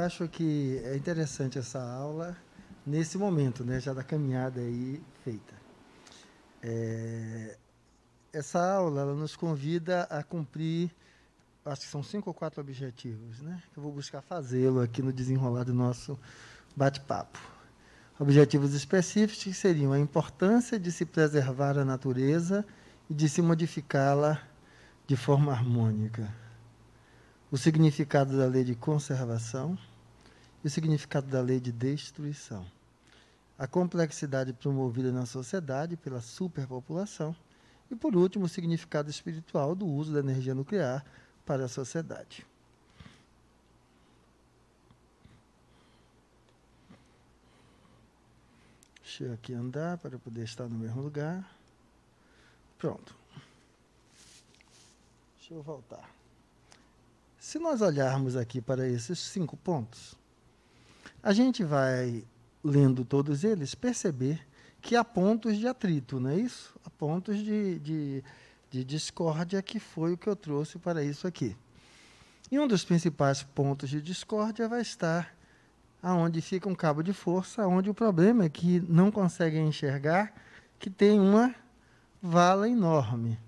acho que é interessante essa aula nesse momento, né, já da caminhada aí feita. Essa aula ela nos convida a cumprir, acho que são 5 ou 4 objetivos, né? Eu vou buscar fazê-lo aqui no desenrolar do nosso bate-papo. Objetivos específicos que seriam a importância de se preservar a natureza e de se modificá-la de forma harmônica. O significado da lei de conservação e o significado da lei de destruição. A complexidade promovida na sociedade pela superpopulação. E, por último, o significado espiritual do uso da energia nuclear para a sociedade. Deixa eu aqui andar para poder estar no mesmo lugar. Pronto. Deixa eu voltar. Se nós olharmos aqui para esses 5 pontos, a gente vai, lendo todos eles, perceber que há pontos de atrito, não é isso? Há pontos de discórdia, que foi o que eu trouxe para isso aqui. E um dos principais pontos de discórdia vai estar aonde fica um cabo de força, onde o problema é que não conseguem enxergar que tem uma vala enorme.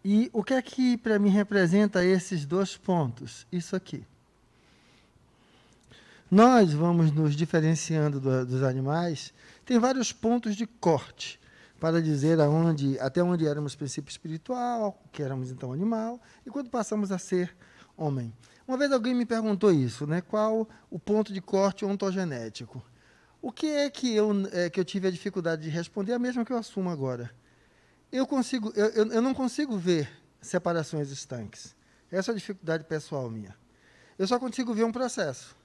E o que é que para mim representa esses 2 pontos? Isso aqui. Nós vamos nos diferenciando dos animais, tem vários pontos de corte, para dizer até onde éramos princípio espiritual, que éramos então animal, e quando passamos a ser homem. Uma vez alguém me perguntou isso, né? Qual o ponto de corte ontogenético? O que é que eu tive a dificuldade de responder, a mesma que eu assumo agora. Eu não consigo ver separações estanques. Essa é a dificuldade pessoal minha. Eu só consigo ver um processo.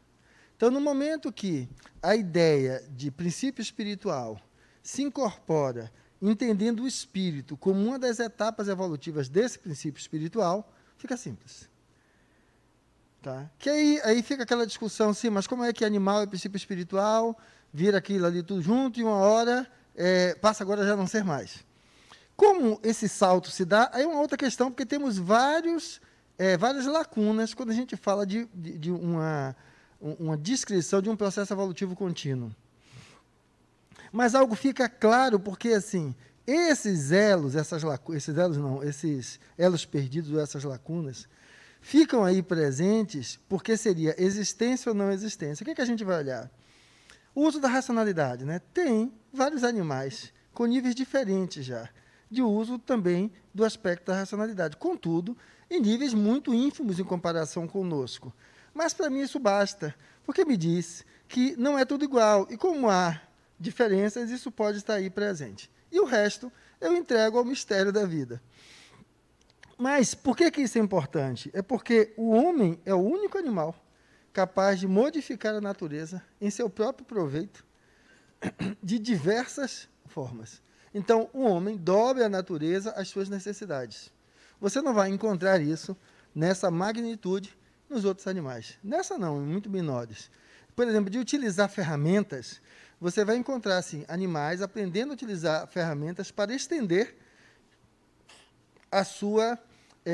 Então, no momento que a ideia de princípio espiritual se incorpora, entendendo o espírito como uma das etapas evolutivas desse princípio espiritual, fica simples. Tá? Que aí fica aquela discussão, sim, mas como é que animal é princípio espiritual, vira aquilo ali tudo junto e uma hora passa agora a já não ser mais. Como esse salto se dá, aí é uma outra questão, porque temos várias lacunas quando a gente fala de uma descrição de um processo evolutivo contínuo. Mas algo fica claro, porque assim, esses elos perdidos, essas lacunas, ficam aí presentes porque seria existência ou não existência. O que a gente vai olhar? O uso da racionalidade, né? Tem vários animais com níveis diferentes já, de uso também do aspecto da racionalidade. Contudo, em níveis muito ínfimos em comparação conosco. Mas para mim isso basta, porque me diz que não é tudo igual. E como há diferenças, isso pode estar aí presente. E o resto eu entrego ao mistério da vida. Mas por que isso é importante? É porque o homem é o único animal capaz de modificar a natureza em seu próprio proveito de diversas formas. Então, o homem dobra a natureza às suas necessidades. Você não vai encontrar isso nessa magnitude nos outros animais. Nessa não, em muito menores. Por exemplo, de utilizar ferramentas, você vai encontrar assim, animais aprendendo a utilizar ferramentas para estender a sua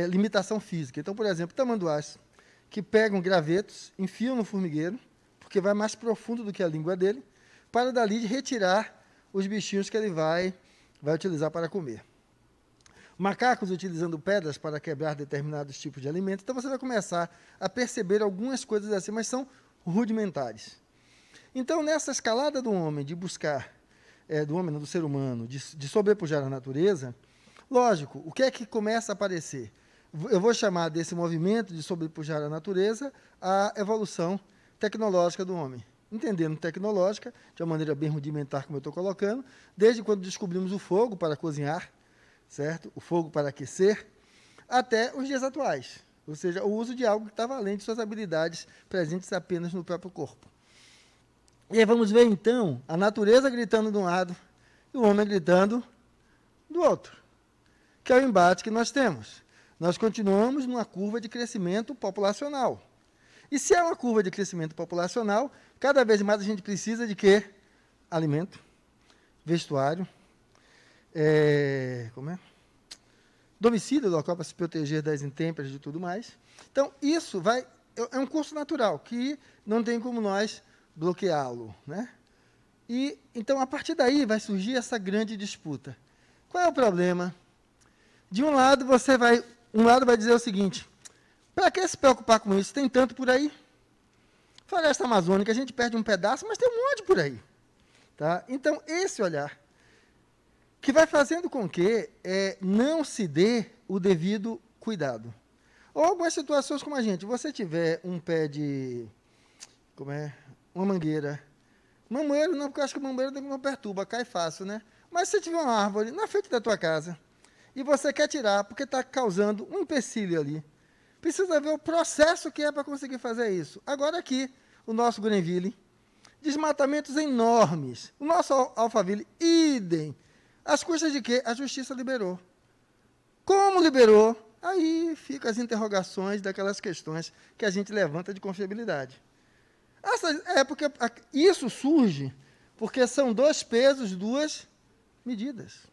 limitação física. Então, por exemplo, tamanduás, que pegam gravetos, enfiam no formigueiro, porque vai mais profundo do que a língua dele, para dali retirar os bichinhos que ele vai utilizar para comer. Macacos utilizando pedras para quebrar determinados tipos de alimentos. Então, você vai começar a perceber algumas coisas assim, mas são rudimentares. Então, nessa escalada do homem, de buscar, do ser humano, de sobrepujar a natureza, lógico, o que é que começa a aparecer? Eu vou chamar desse movimento de sobrepujar a natureza a evolução tecnológica do homem. Entendendo tecnológica, de uma maneira bem rudimentar, como eu estou colocando, desde quando descobrimos o fogo para cozinhar, certo? O fogo para aquecer, até os dias atuais. Ou seja, o uso de algo que estava além de suas habilidades presentes apenas no próprio corpo. E aí vamos ver, então, a natureza gritando de um lado e o homem gritando do outro, que é o embate que nós temos. Nós continuamos numa curva de crescimento populacional. E se é uma curva de crescimento populacional, cada vez mais a gente precisa de quê? Alimento, vestuário, domicílio local para se proteger das intempéries e tudo mais. Então, isso vai é um curso natural, que não tem como nós bloqueá-lo, né? E, então, a partir daí, vai surgir essa grande disputa. Qual é o problema? De um lado, um lado vai dizer o seguinte: para que se preocupar com isso? Tem tanto por aí. Floresta amazônica, a gente perde um pedaço, mas tem um monte por aí. Tá? Então, esse olhar, que vai fazendo com que não se dê o devido cuidado. Ou algumas situações como você tiver um pé de, uma mangueira. Mamoeiro não, porque eu acho que o mamoeiro não perturba, cai fácil, né? Mas se você tiver uma árvore na frente da tua casa, e você quer tirar, porque está causando um empecilho ali, precisa ver o processo que é para conseguir fazer isso. Agora aqui, o nosso Greenville, desmatamentos enormes. O nosso Alphaville, idem. As custas de quê? A justiça liberou. Como liberou? Aí ficam as interrogações daquelas questões que a gente levanta de confiabilidade. Porque isso surge porque são 2 pesos, 2 medidas.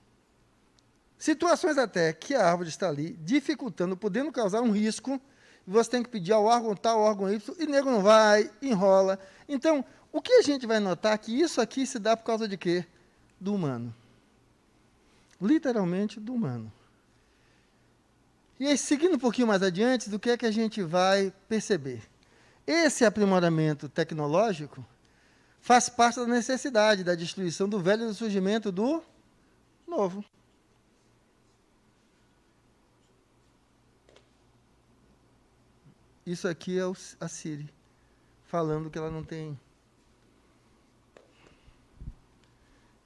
Situações até que a árvore está ali, dificultando, podendo causar um risco, e você tem que pedir ao órgão tal, ao órgão Y, e nego não vai, enrola. Então, o que a gente vai notar é que isso aqui se dá por causa de quê? Do humano. Literalmente do humano. E aí, seguindo um pouquinho mais adiante, do que é que a gente vai perceber? Esse aprimoramento tecnológico faz parte da necessidade da destruição do velho e do surgimento do novo. Isso aqui é a Siri, falando que ela não tem.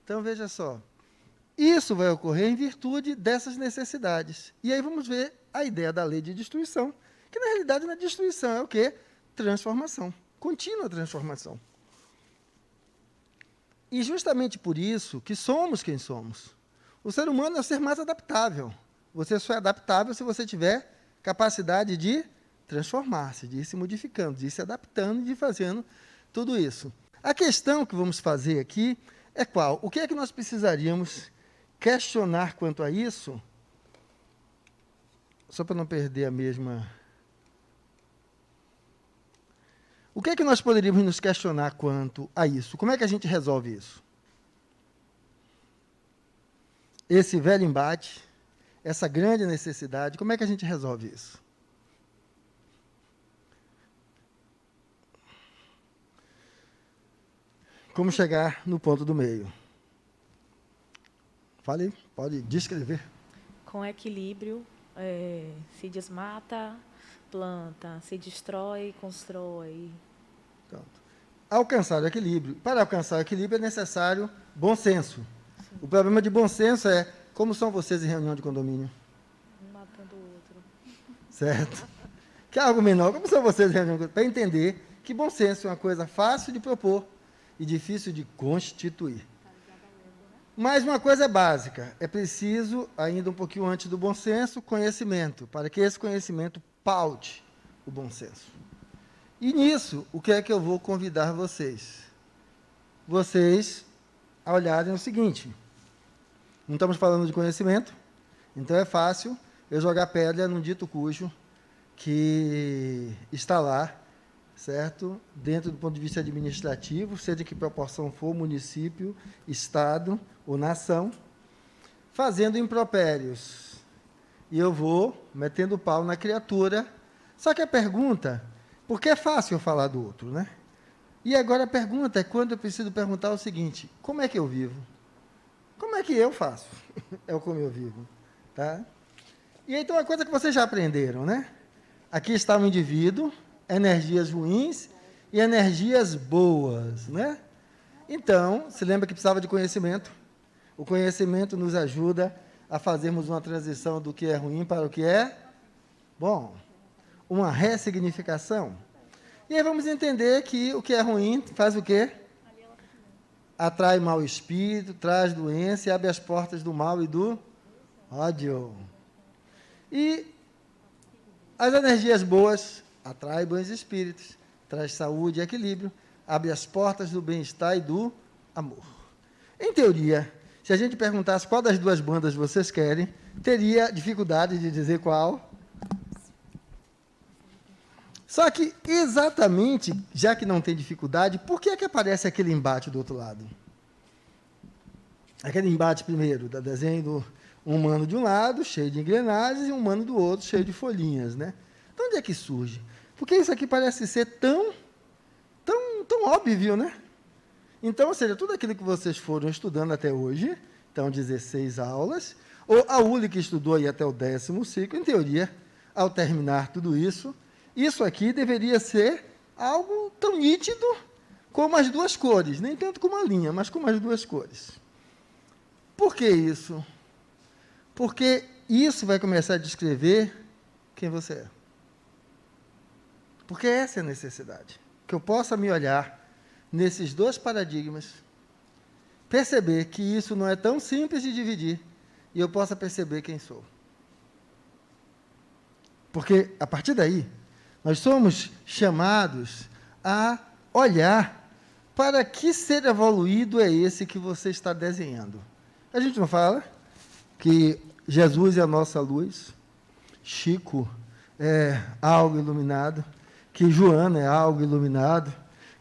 Então, veja só. Isso vai ocorrer em virtude dessas necessidades. E aí vamos ver a ideia da lei de destruição, que na realidade não é destruição, é o quê? Transformação. Contínua transformação. E justamente por isso que somos quem somos. O ser humano é o ser mais adaptável. Você só é adaptável se você tiver capacidade de transformar-se, de ir se modificando, de ir se adaptando, de ir fazendo tudo isso. A questão que vamos fazer aqui é qual? O que é que nós precisaríamos questionar quanto a isso? Só para não perder a mesma... O que é que nós poderíamos nos questionar quanto a isso? Como é que a gente resolve isso? Esse velho embate, essa grande necessidade, como é que a gente resolve isso? Como chegar no ponto do meio? Fale, pode descrever. Com equilíbrio, se desmata, planta, se destrói, constrói. Pronto. Alcançar o equilíbrio. Para alcançar o equilíbrio é necessário bom senso. Sim. O problema de bom senso é como são vocês em reunião de condomínio. Um matando o outro. Certo? Que é algo menor. Como são vocês em reunião de condomínio? Para entender que bom senso é uma coisa fácil de propor e difícil de constituir. Mas uma coisa é básica, é preciso, ainda um pouquinho antes do bom senso, conhecimento, para que esse conhecimento paute o bom senso. E nisso, o que é que eu vou convidar vocês? Vocês a olharem o seguinte, não estamos falando de conhecimento, então é fácil eu jogar pedra num dito cujo que está lá, certo? Dentro do ponto de vista administrativo, seja que proporção for, município, estado ou nação, fazendo impropérios. E eu vou metendo o pau na criatura. Só que a pergunta, porque é fácil eu falar do outro, né? E agora a pergunta é quando eu preciso perguntar o seguinte, como é que eu vivo? Como é que eu faço? É o como eu vivo, tá? E então uma coisa que vocês já aprenderam, né? Aqui está o indivíduo, energias ruins e energias boas, né? Então, se lembra que precisava de conhecimento? O conhecimento nos ajuda a fazermos uma transição do que é ruim para o que é bom. Uma ressignificação. E aí vamos entender que o que é ruim faz o quê? Atrai mau espírito, traz doença e abre as portas do mal e do ódio. E as energias boas atrai bons espíritos, traz saúde e equilíbrio, abre as portas do bem-estar e do amor. Em teoria, se a gente perguntasse qual das duas bandas vocês querem, teria dificuldade de dizer qual. Só que, exatamente, já que não tem dificuldade, por que é que aparece aquele embate do outro lado? Aquele embate, primeiro, do desenho do humano de um lado, cheio de engrenagens, e um humano do outro, cheio de folhinhas, né? De onde é que surge? Porque isso aqui parece ser tão óbvio, né? Então, ou seja, tudo aquilo que vocês foram estudando até hoje, então 16 aulas, ou a Uli que estudou aí até o 10º ciclo, em teoria, ao terminar tudo isso, isso aqui deveria ser algo tão nítido como as duas cores, nem tanto como a linha, mas como as duas cores. Por que isso? Porque isso vai começar a descrever quem você é. Porque essa é a necessidade. Que eu possa me olhar nesses dois paradigmas, perceber que isso não é tão simples de dividir, e eu possa perceber quem sou. Porque, a partir daí, nós somos chamados a olhar para que ser evoluído é esse que você está desenhando. A gente não fala que Jesus é a nossa luz, Chico é algo iluminado, que Joana é algo iluminado,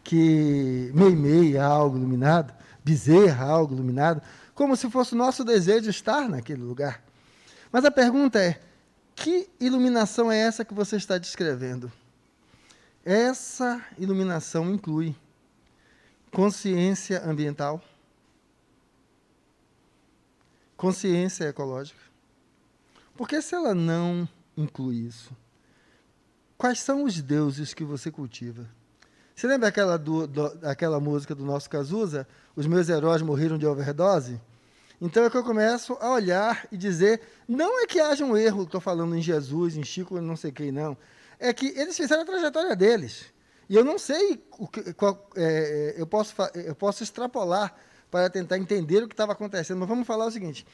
que Meimei é algo iluminado, Bezerra é algo iluminado, como se fosse o nosso desejo estar naquele lugar. Mas a pergunta é, que iluminação é essa que você está descrevendo? Essa iluminação inclui consciência ambiental, consciência ecológica. Porque se ela não inclui isso, quais são os deuses que você cultiva? Você lembra aquela música do nosso Cazuza? Os meus heróis morreram de overdose? Então é que eu começo a olhar e dizer, não é que haja um erro, estou falando em Jesus, em Chico, não sei quem, não. É que eles fizeram a trajetória deles. E eu não sei, eu posso extrapolar para tentar entender o que estava acontecendo, mas vamos falar o seguinte,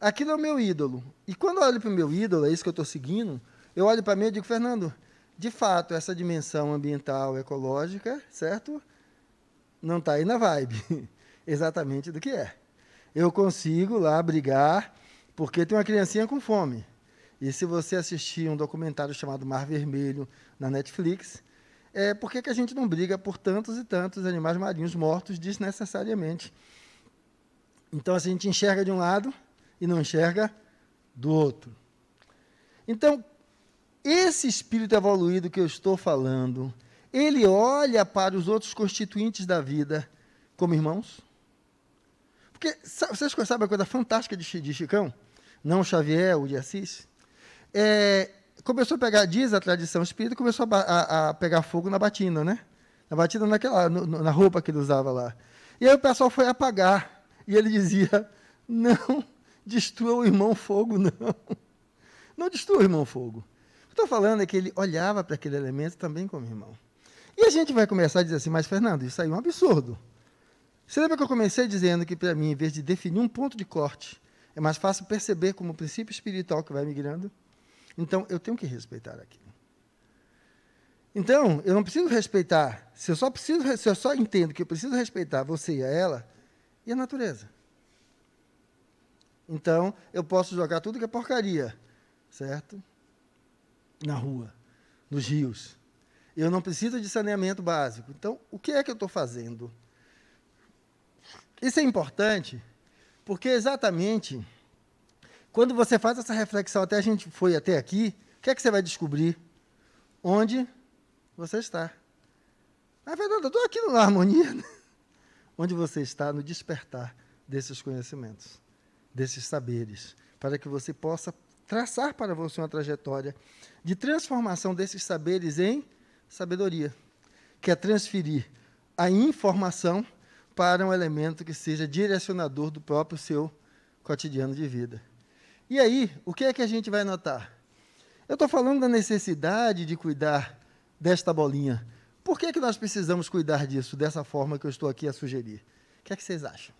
aquilo é o meu ídolo. E quando eu olho para o meu ídolo, é isso que eu estou seguindo, eu olho para mim e digo, Fernando, de fato, essa dimensão ambiental, ecológica, certo? Não está aí na vibe, exatamente do que é. Eu consigo lá brigar, porque tem uma criancinha com fome. E se você assistir um documentário chamado Mar Vermelho na Netflix, por que a gente não briga por tantos e tantos animais marinhos mortos desnecessariamente? Então, a gente enxerga de um lado e não enxerga do outro. Então, esse espírito evoluído que eu estou falando, ele olha para os outros constituintes da vida como irmãos? Porque, vocês sabem a coisa fantástica de Chicão? Não o Xavier, o de Assis? Começou a pegar, diz a tradição espírita, começou a pegar fogo na batina, né? Na batina na roupa que ele usava lá. E aí o pessoal foi apagar. E ele dizia, não destrua o irmão fogo, não. Não destrua o irmão fogo. O que eu estou falando é que ele olhava para aquele elemento também como irmão. E a gente vai começar a dizer assim, mas Fernando, isso aí é um absurdo. Você lembra que eu comecei dizendo que, para mim, em vez de definir um ponto de corte, é mais fácil perceber como princípio espiritual que vai migrando? Então, eu tenho que respeitar aquilo. Então, eu não preciso respeitar, se eu só entendo que eu preciso respeitar você e a ela, e a natureza. Então, eu posso jogar tudo que é porcaria, certo? Na rua, nos rios. Eu não preciso de saneamento básico. Então, o que é que eu estou fazendo? Isso é importante, porque exatamente, quando você faz essa reflexão, até a gente foi até aqui, o que é que você vai descobrir? Onde você está. Na verdade, eu estou aqui na harmonia, né? Onde você está no despertar desses conhecimentos, desses saberes, para que você possa traçar para você uma trajetória de transformação desses saberes em sabedoria, que é transferir a informação para um elemento que seja direcionador do próprio seu cotidiano de vida. E aí, o que é que a gente vai notar? Eu estou falando da necessidade de cuidar desta bolinha. Por que nós precisamos cuidar disso, dessa forma que eu estou aqui a sugerir? O que é que vocês acham?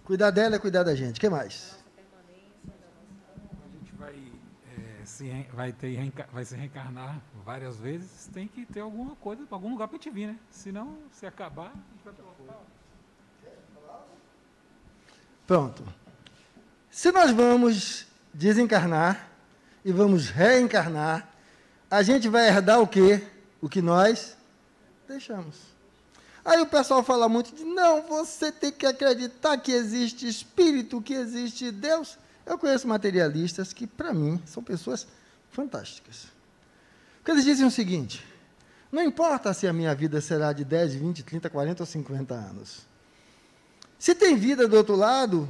Cuidar dela é cuidar da gente. O que mais? A gente vai se reencarnar várias vezes, tem que ter alguma coisa, algum lugar para a gente vir, né? Senão, se acabar, a gente vai para o Pronto. Se nós vamos desencarnar e vamos reencarnar, a gente vai herdar o quê? O que nós deixamos. Aí o pessoal fala muito de, não, você tem que acreditar que existe espírito, que existe Deus. Eu conheço materialistas que, para mim, são pessoas fantásticas. Porque eles dizem o seguinte, não importa se a minha vida será de 10, 20, 30, 40 ou 50 anos. Se tem vida do outro lado,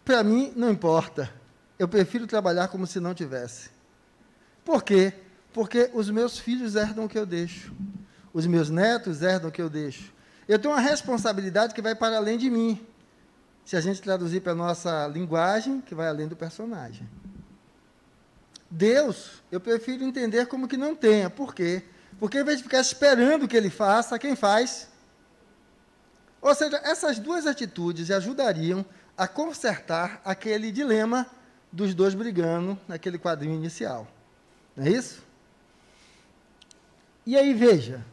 para mim, não importa. Eu prefiro trabalhar como se não tivesse. Por quê? Porque os meus filhos herdam o que eu deixo. Os meus netos herdam o que eu deixo. Eu tenho uma responsabilidade que vai para além de mim. Se a gente traduzir para a nossa linguagem, que vai além do personagem. Deus, eu prefiro entender como que não tenha. Por quê? Porque ao invés de ficar esperando que ele faça, quem faz? Ou seja, essas duas atitudes ajudariam a consertar aquele dilema dos dois brigando naquele quadrinho inicial. Não é isso? E aí, veja.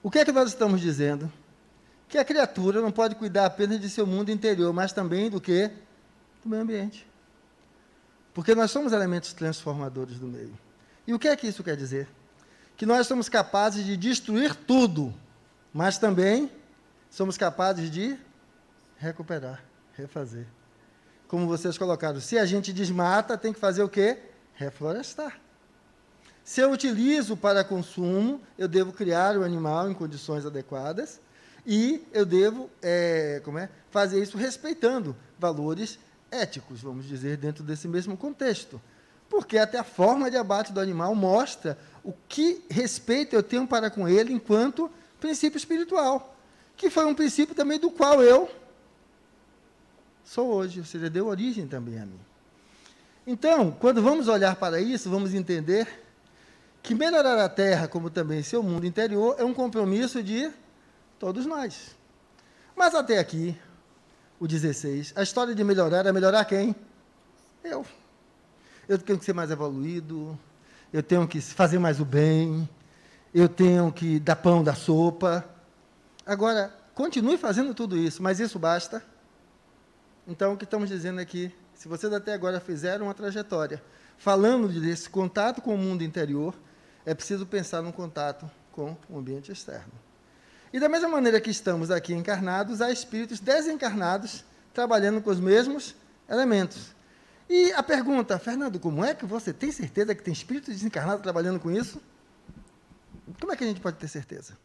O que é que nós estamos dizendo? Que a criatura não pode cuidar apenas de seu mundo interior, mas também do quê? Do meio ambiente. Porque nós somos elementos transformadores do meio. E o que é que isso quer dizer? Que nós somos capazes de destruir tudo, mas também somos capazes de recuperar, refazer. Como vocês colocaram, se a gente desmata, tem que fazer o quê? Reflorestar. Se eu utilizo para consumo, eu devo criar o animal em condições adequadas e eu devo fazer isso respeitando valores éticos, vamos dizer, dentro desse mesmo contexto. Porque até a forma de abate do animal mostra o que respeito eu tenho para com ele enquanto princípio espiritual, que foi um princípio também do qual eu sou hoje, ou seja, deu origem também a mim. Então, quando vamos olhar para isso, vamos entender que melhorar a Terra, como também seu mundo interior, é um compromisso de todos nós. Mas até aqui, o 16, a história de melhorar é melhorar quem? Eu. Eu tenho que ser mais evoluído, eu tenho que fazer mais o bem, eu tenho que dar pão, dar sopa. Agora, continue fazendo tudo isso, mas isso basta? Então, o que estamos dizendo aqui, se vocês até agora fizeram uma trajetória, falando desse contato com o mundo interior, é preciso pensar no contato com o ambiente externo. E da mesma maneira que estamos aqui encarnados, há espíritos desencarnados trabalhando com os mesmos elementos. E a pergunta, Fernando, como é que você tem certeza que tem espírito desencarnado trabalhando com isso? Como é que a gente pode ter certeza?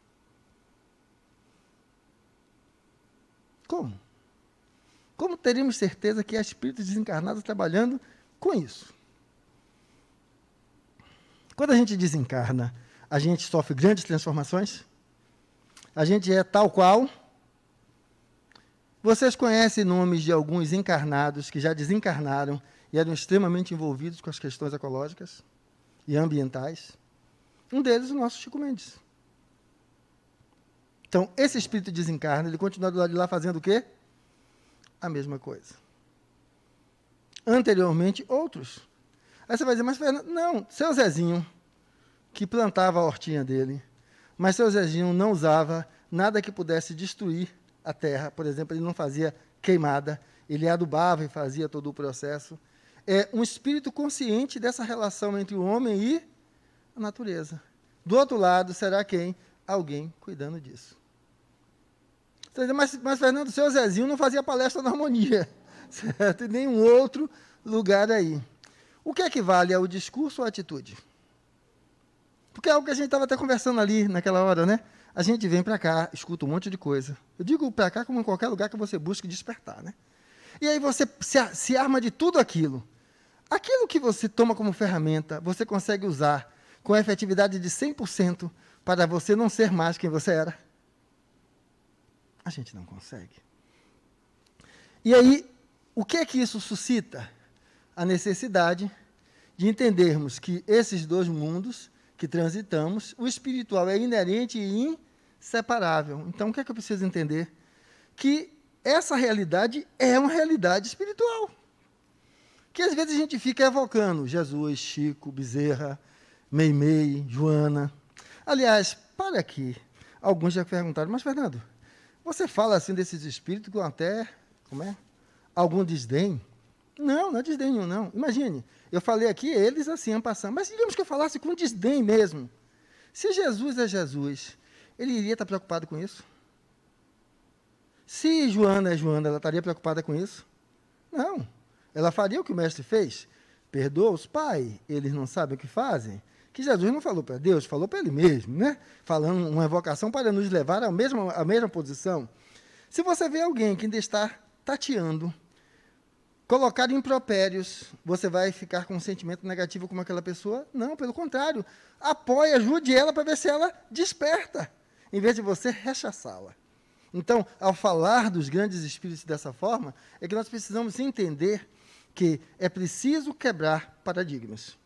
Como? Como teríamos certeza que há espíritos desencarnados trabalhando com isso? Quando a gente desencarna, a gente sofre grandes transformações? A gente é tal qual? Vocês conhecem nomes de alguns encarnados que já desencarnaram e eram extremamente envolvidos com as questões ecológicas e ambientais? Um deles, o nosso Chico Mendes. Então, esse espírito desencarna, ele continua do lado de lá fazendo o quê? A mesma coisa. Anteriormente, outros. Aí você vai dizer, mas Fernando, não, seu Zezinho, que plantava a hortinha dele, mas seu Zezinho não usava nada que pudesse destruir a terra. Por exemplo, ele não fazia queimada, ele adubava e fazia todo o processo. É um espírito consciente dessa relação entre o homem e a natureza. Do outro lado, será quem? Alguém cuidando disso. Você vai dizer, mas Fernando, seu Zezinho não fazia palestra na harmonia, certo? E nenhum outro lugar aí. O que equivale ao discurso ou à atitude? Porque é algo que a gente estava até conversando ali naquela hora, né? A gente vem para cá, escuta um monte de coisa. Eu digo para cá como em qualquer lugar que você busque despertar, né? E aí você se arma de tudo aquilo. Aquilo que você toma como ferramenta, você consegue usar com a efetividade de 100% para você não ser mais quem você era? A gente não consegue. E aí, o que é que isso suscita? A necessidade de entendermos que esses dois mundos que transitamos, o espiritual é inerente e inseparável. Então, o que é que eu preciso entender? Que essa realidade é uma realidade espiritual. Que às vezes a gente fica evocando Jesus, Chico, Bezerra, Meimei, Joana. Aliás, para aqui, alguns já perguntaram, mas Fernando, você fala assim desses espíritos com até, algum desdém? Não, não é desdém nenhum, não. Imagine, eu falei aqui, eles assim, en passant, mas digamos que eu falasse com desdém mesmo. Se Jesus é Jesus, ele iria estar preocupado com isso? Se Joana é Joana, ela estaria preocupada com isso? Não. Ela faria o que o mestre fez. Perdoa-os, Pai, eles não sabem o que fazem. Que Jesus não falou para Deus, falou para ele mesmo, né? Falando uma evocação para nos levar à mesma posição. Se você vê alguém que ainda está tateando, colocar impropérios, você vai ficar com um sentimento negativo com aquela pessoa? Não, pelo contrário. Apoie, ajude ela para ver se ela desperta, em vez de você rechaçá-la. Então, ao falar dos grandes espíritos dessa forma, é que nós precisamos entender que é preciso quebrar paradigmas.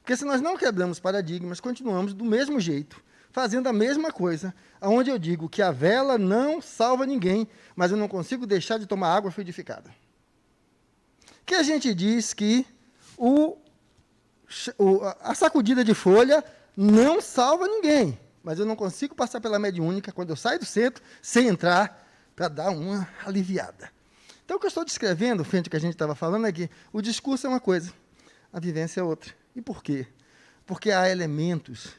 Porque se nós não quebramos paradigmas, continuamos do mesmo jeito, fazendo a mesma coisa, onde eu digo que a vela não salva ninguém, mas eu não consigo deixar de tomar água fluidificada. Que a gente diz que a sacudida de folha não salva ninguém, mas eu não consigo passar pela mediúnica quando eu saio do centro, sem entrar, para dar uma aliviada. Então, o que eu estou descrevendo, frente ao que a gente estava falando, é que o discurso é uma coisa, a vivência é outra. E por quê? Porque há elementos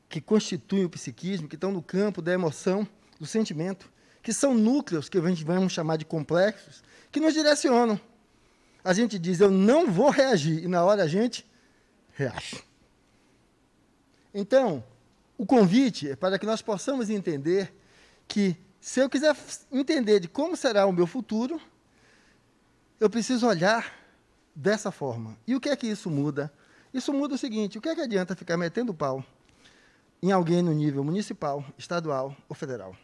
que constituem o psiquismo, que estão no campo da emoção, do sentimento, que são núcleos, que a gente vamos chamar de complexos, que nos direcionam. A gente diz, eu não vou reagir, e na hora a gente reage. Então, o convite é para que nós possamos entender que, se eu quiser entender de como será o meu futuro, eu preciso olhar dessa forma. E o que é que isso muda? Isso muda o seguinte, o que é que adianta ficar metendo pau em alguém no nível municipal, estadual ou federal?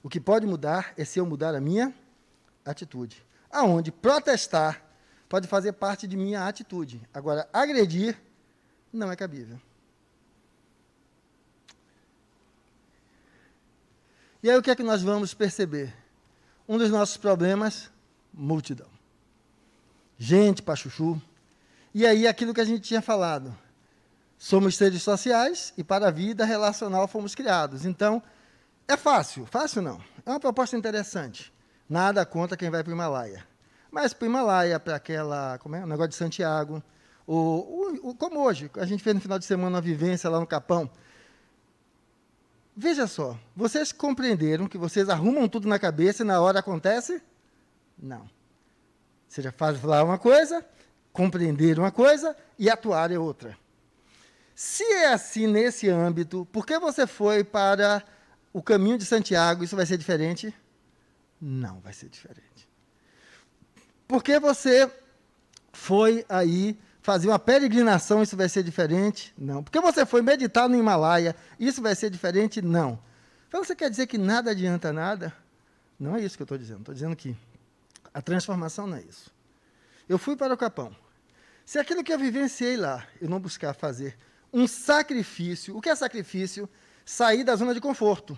O que pode mudar é se eu mudar a minha atitude. Aonde protestar pode fazer parte de minha atitude. Agora, agredir não é cabível. E aí o que é que nós vamos perceber? Um dos nossos problemas, multidão. Gente para chuchu. E aí aquilo que a gente tinha falado. Somos seres sociais e para a vida relacional fomos criados. Então, é fácil. Fácil não. É uma proposta interessante. Nada contra quem vai para o Himalaia. Mas para o Himalaia, para aquela, o negócio de Santiago, como hoje, a gente fez no final de semana uma vivência lá no Capão. Veja só, vocês compreenderam que vocês arrumam tudo na cabeça e na hora acontece? Não. Você já faz falar uma coisa, compreender uma coisa e atuar é outra. Se é assim nesse âmbito, por que você foi para o caminho de Santiago? Isso vai ser diferente? Não vai ser diferente. Por que você foi aí fazer uma peregrinação, isso vai ser diferente? Não. Porque você foi meditar no Himalaia, isso vai ser diferente? Não. Então, você quer dizer que nada adianta nada? Não é isso que eu estou dizendo. Estou dizendo que a transformação não é isso. Eu fui para o Capão. Se aquilo que eu vivenciei lá, eu não buscar fazer um sacrifício, o que é sacrifício? Sair da zona de conforto.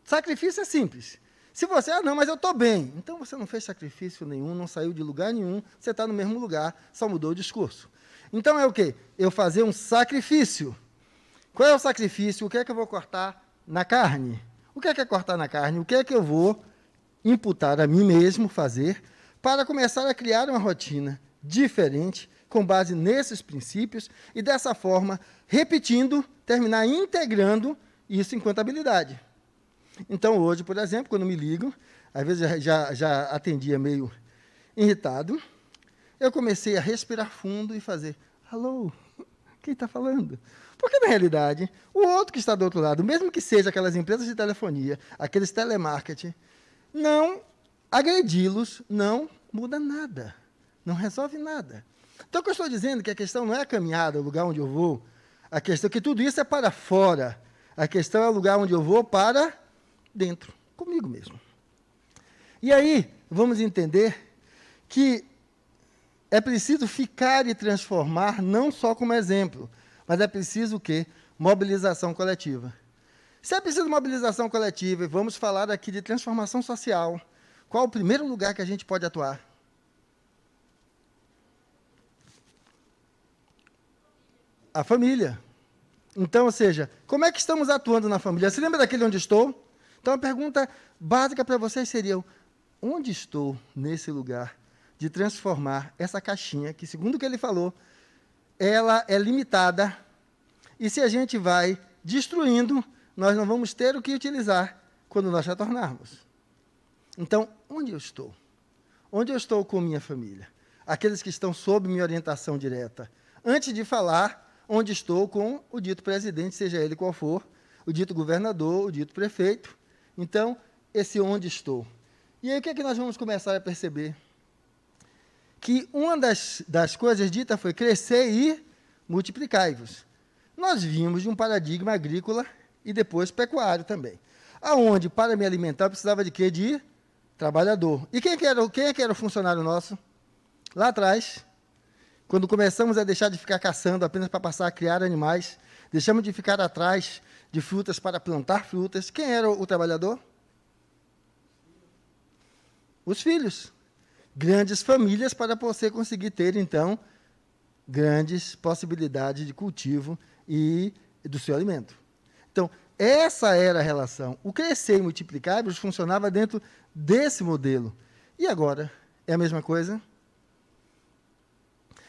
Sacrifício é simples. Se você, não, mas eu estou bem. Então você não fez sacrifício nenhum, não saiu de lugar nenhum, você está no mesmo lugar, só mudou o discurso. Então é o quê? Eu fazer um sacrifício. Qual é o sacrifício? O que é que eu vou cortar na carne? O que é cortar na carne? O que é que eu vou imputar a mim mesmo fazer para começar a criar uma rotina diferente, com base nesses princípios, e dessa forma, repetindo, terminar integrando isso enquanto habilidade. Então, hoje, por exemplo, quando me ligam, às vezes já atendia meio irritado, eu comecei a respirar fundo e fazer, alô, quem está falando? Porque, na realidade, o outro que está do outro lado, mesmo que seja aquelas empresas de telefonia, aqueles telemarketing, não agredi-los não muda nada, não resolve nada. Então, o que eu estou dizendo é que a questão não é a caminhada, o lugar onde eu vou, a questão é que tudo isso é para fora, a questão é o lugar onde eu vou para dentro, comigo mesmo. E aí, vamos entender que é preciso ficar e transformar não só como exemplo, mas é preciso o quê? Mobilização coletiva. Se é preciso mobilização coletiva, e vamos falar aqui de transformação social, qual o primeiro lugar que a gente pode atuar? A família. Então, ou seja, como é que estamos atuando na família? Você lembra daquele onde estou? Então, a pergunta básica para vocês seria, onde estou nesse lugar de transformar essa caixinha, que, segundo o que ele falou, ela é limitada, e se a gente vai destruindo, nós não vamos ter o que utilizar quando nós retornarmos. Então, onde eu estou? Onde eu estou com minha família? Aqueles que estão sob minha orientação direta. Antes de falar onde estou com o dito presidente, seja ele qual for, o dito governador, o dito prefeito. Então, esse onde estou. E aí, o que é que nós vamos começar a perceber? Que uma das coisas ditas foi crescer e multiplicai-vos. Nós vimos de um paradigma agrícola e depois pecuário também. Aonde, para me alimentar, eu precisava de quê? De trabalhador. E quem é que era o funcionário nosso? Lá atrás, quando começamos a deixar de ficar caçando apenas para passar a criar animais, deixamos de ficar atrás de frutas para plantar frutas, quem era o trabalhador? Os filhos. Grandes famílias para você conseguir ter, então, grandes possibilidades de cultivo e do seu alimento. Então, essa era a relação. O crescer e multiplicar funcionava dentro desse modelo. E agora? É a mesma coisa?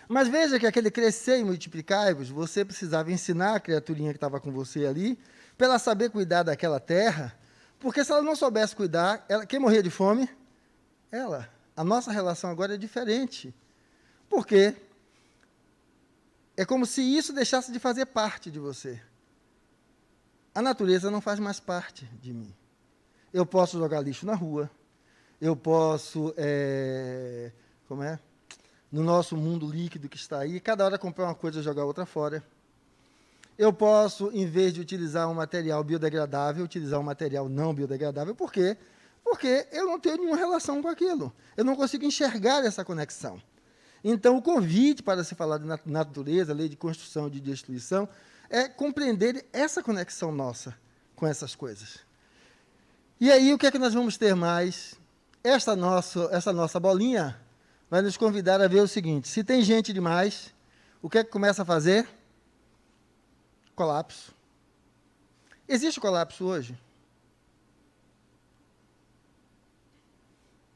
Mas veja que aquele crescer e multiplicar-vos, você precisava ensinar a criaturinha que estava com você ali, para ela saber cuidar daquela terra, porque se ela não soubesse cuidar, quem morria de fome? Ela. A nossa relação agora é diferente. Por quê? É como se isso deixasse de fazer parte de você. A natureza não faz mais parte de mim. Eu posso jogar lixo na rua, eu posso, no nosso mundo líquido que está aí, cada hora comprar uma coisa e jogar outra fora. Eu posso, em vez de utilizar um material biodegradável, utilizar um material não biodegradável. Por quê? Porque eu não tenho nenhuma relação com aquilo. Eu não consigo enxergar essa conexão. Então, o convite para se falar de natureza, lei de construção e de destruição, é compreender essa conexão nossa com essas coisas. E aí, o que é que nós vamos ter mais? Essa nossa bolinha vai nos convidar a ver o seguinte: se tem gente demais, o que é que começa a fazer? Colapso. Existe colapso hoje?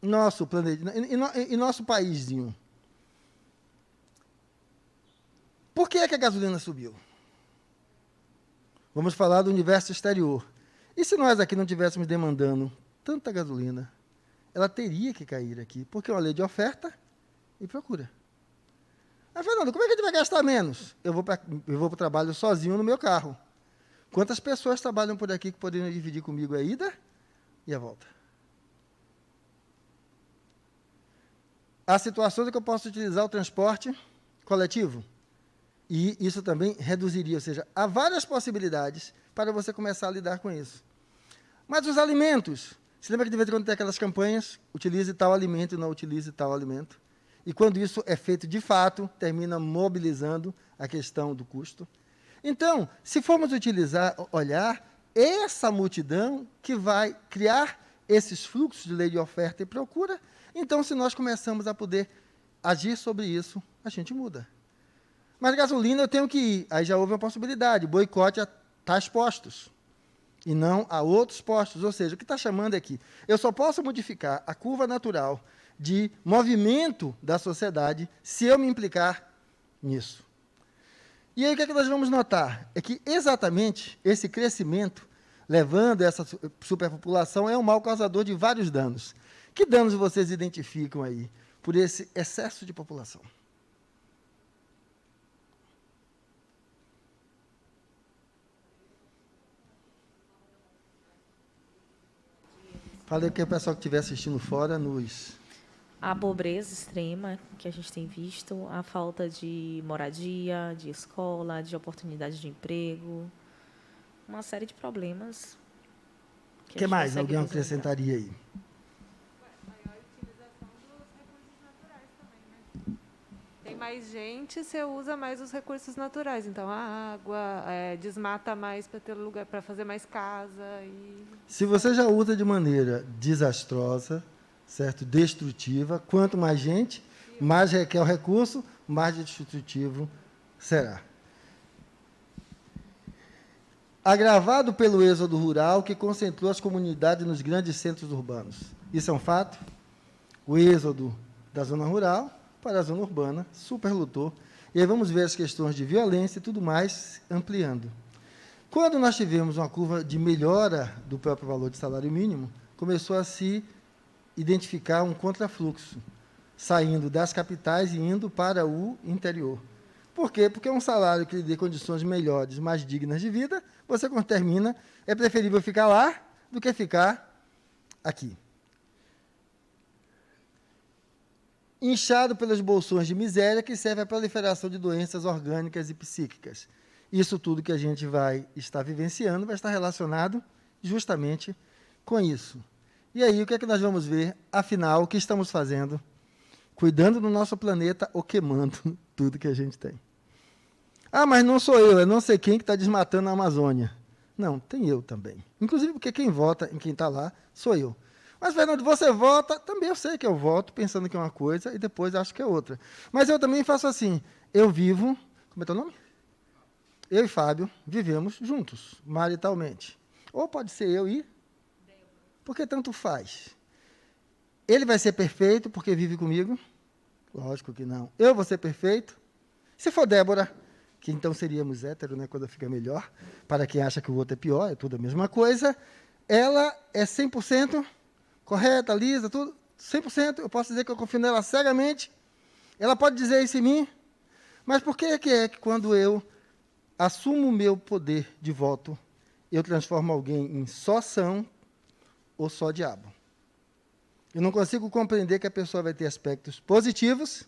Nosso planeta, em nosso paíszinho. Por que é que a gasolina subiu? Vamos falar do universo exterior. E se nós aqui não estivéssemos demandando tanta gasolina, ela teria que cair aqui, porque é uma lei de oferta e procura. Mas, Fernando, como é que a gente vai gastar menos? Eu vou para o trabalho sozinho no meu carro. Quantas pessoas trabalham por aqui que poderiam dividir comigo a ida e a volta? Há situações em que eu posso utilizar o transporte coletivo. E isso também reduziria, ou seja, há várias possibilidades para você começar a lidar com isso. Mas os alimentos, você lembra que de vez em quando tem aquelas campanhas, utilize tal alimento e não utilize tal alimento? E quando isso é feito de fato, termina mobilizando a questão do custo. Então, se formos olhar essa multidão que vai criar esses fluxos de lei de oferta e procura, então, se nós começamos a poder agir sobre isso, a gente muda. Mas gasolina eu tenho que ir. Aí já houve uma possibilidade, boicote a tais postos, e não a outros postos. Ou seja, o que está chamando aqui, eu só posso modificar a curva natural de movimento da sociedade se eu me implicar nisso. E aí o que é que nós vamos notar? É que exatamente esse crescimento, levando essa superpopulação, é um mal causador de vários danos. Que danos vocês identificam aí por esse excesso de população? Falei que o pessoal que estiver assistindo fora A pobreza extrema que a gente tem visto, a falta de moradia, de escola, de oportunidade de emprego, uma série de problemas. O que mais alguém acrescentaria aí? Maior utilização dos recursos naturais também, né? Tem mais gente, você usa mais os recursos naturais. Então, a água, desmata mais para ter lugar para fazer mais casa. Se você já usa de maneira desastrosa, certo? Destrutiva, quanto mais gente, mais requer o recurso, mais destrutivo será. Agravado pelo êxodo rural que concentrou as comunidades nos grandes centros urbanos. Isso é um fato? O êxodo da zona rural para a zona urbana, superlutou. E aí vamos ver as questões de violência e tudo mais ampliando. Quando nós tivemos uma curva de melhora do próprio valor de salário mínimo, começou a se identificar um contrafluxo, saindo das capitais e indo para o interior. Por quê? Porque um salário que lhe dê condições melhores, mais dignas de vida, você, quando termina, é preferível ficar lá do que ficar aqui. Inchado pelos bolsões de miséria que serve à proliferação de doenças orgânicas e psíquicas. Isso tudo que a gente vai estar vivenciando vai estar relacionado justamente com isso. E aí, o que é que nós vamos ver? Afinal, o que estamos fazendo? Cuidando do nosso planeta ou queimando tudo que a gente tem? Ah, mas não sou eu, é não sei quem que está desmatando a Amazônia. Não, tem eu também. Inclusive porque quem vota em quem está lá sou eu. Mas, Fernando, você vota, também eu sei que eu voto pensando que é uma coisa e depois acho que é outra. Mas eu também faço assim, eu vivo, como é teu nome? Eu e Fábio vivemos juntos, maritalmente. Ou pode ser eu e... Porque tanto faz. Ele vai ser perfeito porque vive comigo? Lógico que não. Eu vou ser perfeito? Se for Débora, que então seríamos hétero, né, quando fica melhor, para quem acha que o outro é pior, é tudo a mesma coisa, ela é 100% correta, lisa, tudo, 100%, eu posso dizer que eu confio nela cegamente, ela pode dizer isso em mim, mas por que é que quando eu assumo o meu poder de voto, eu transformo alguém em só são ou só diabo? Eu não consigo compreender que a pessoa vai ter aspectos positivos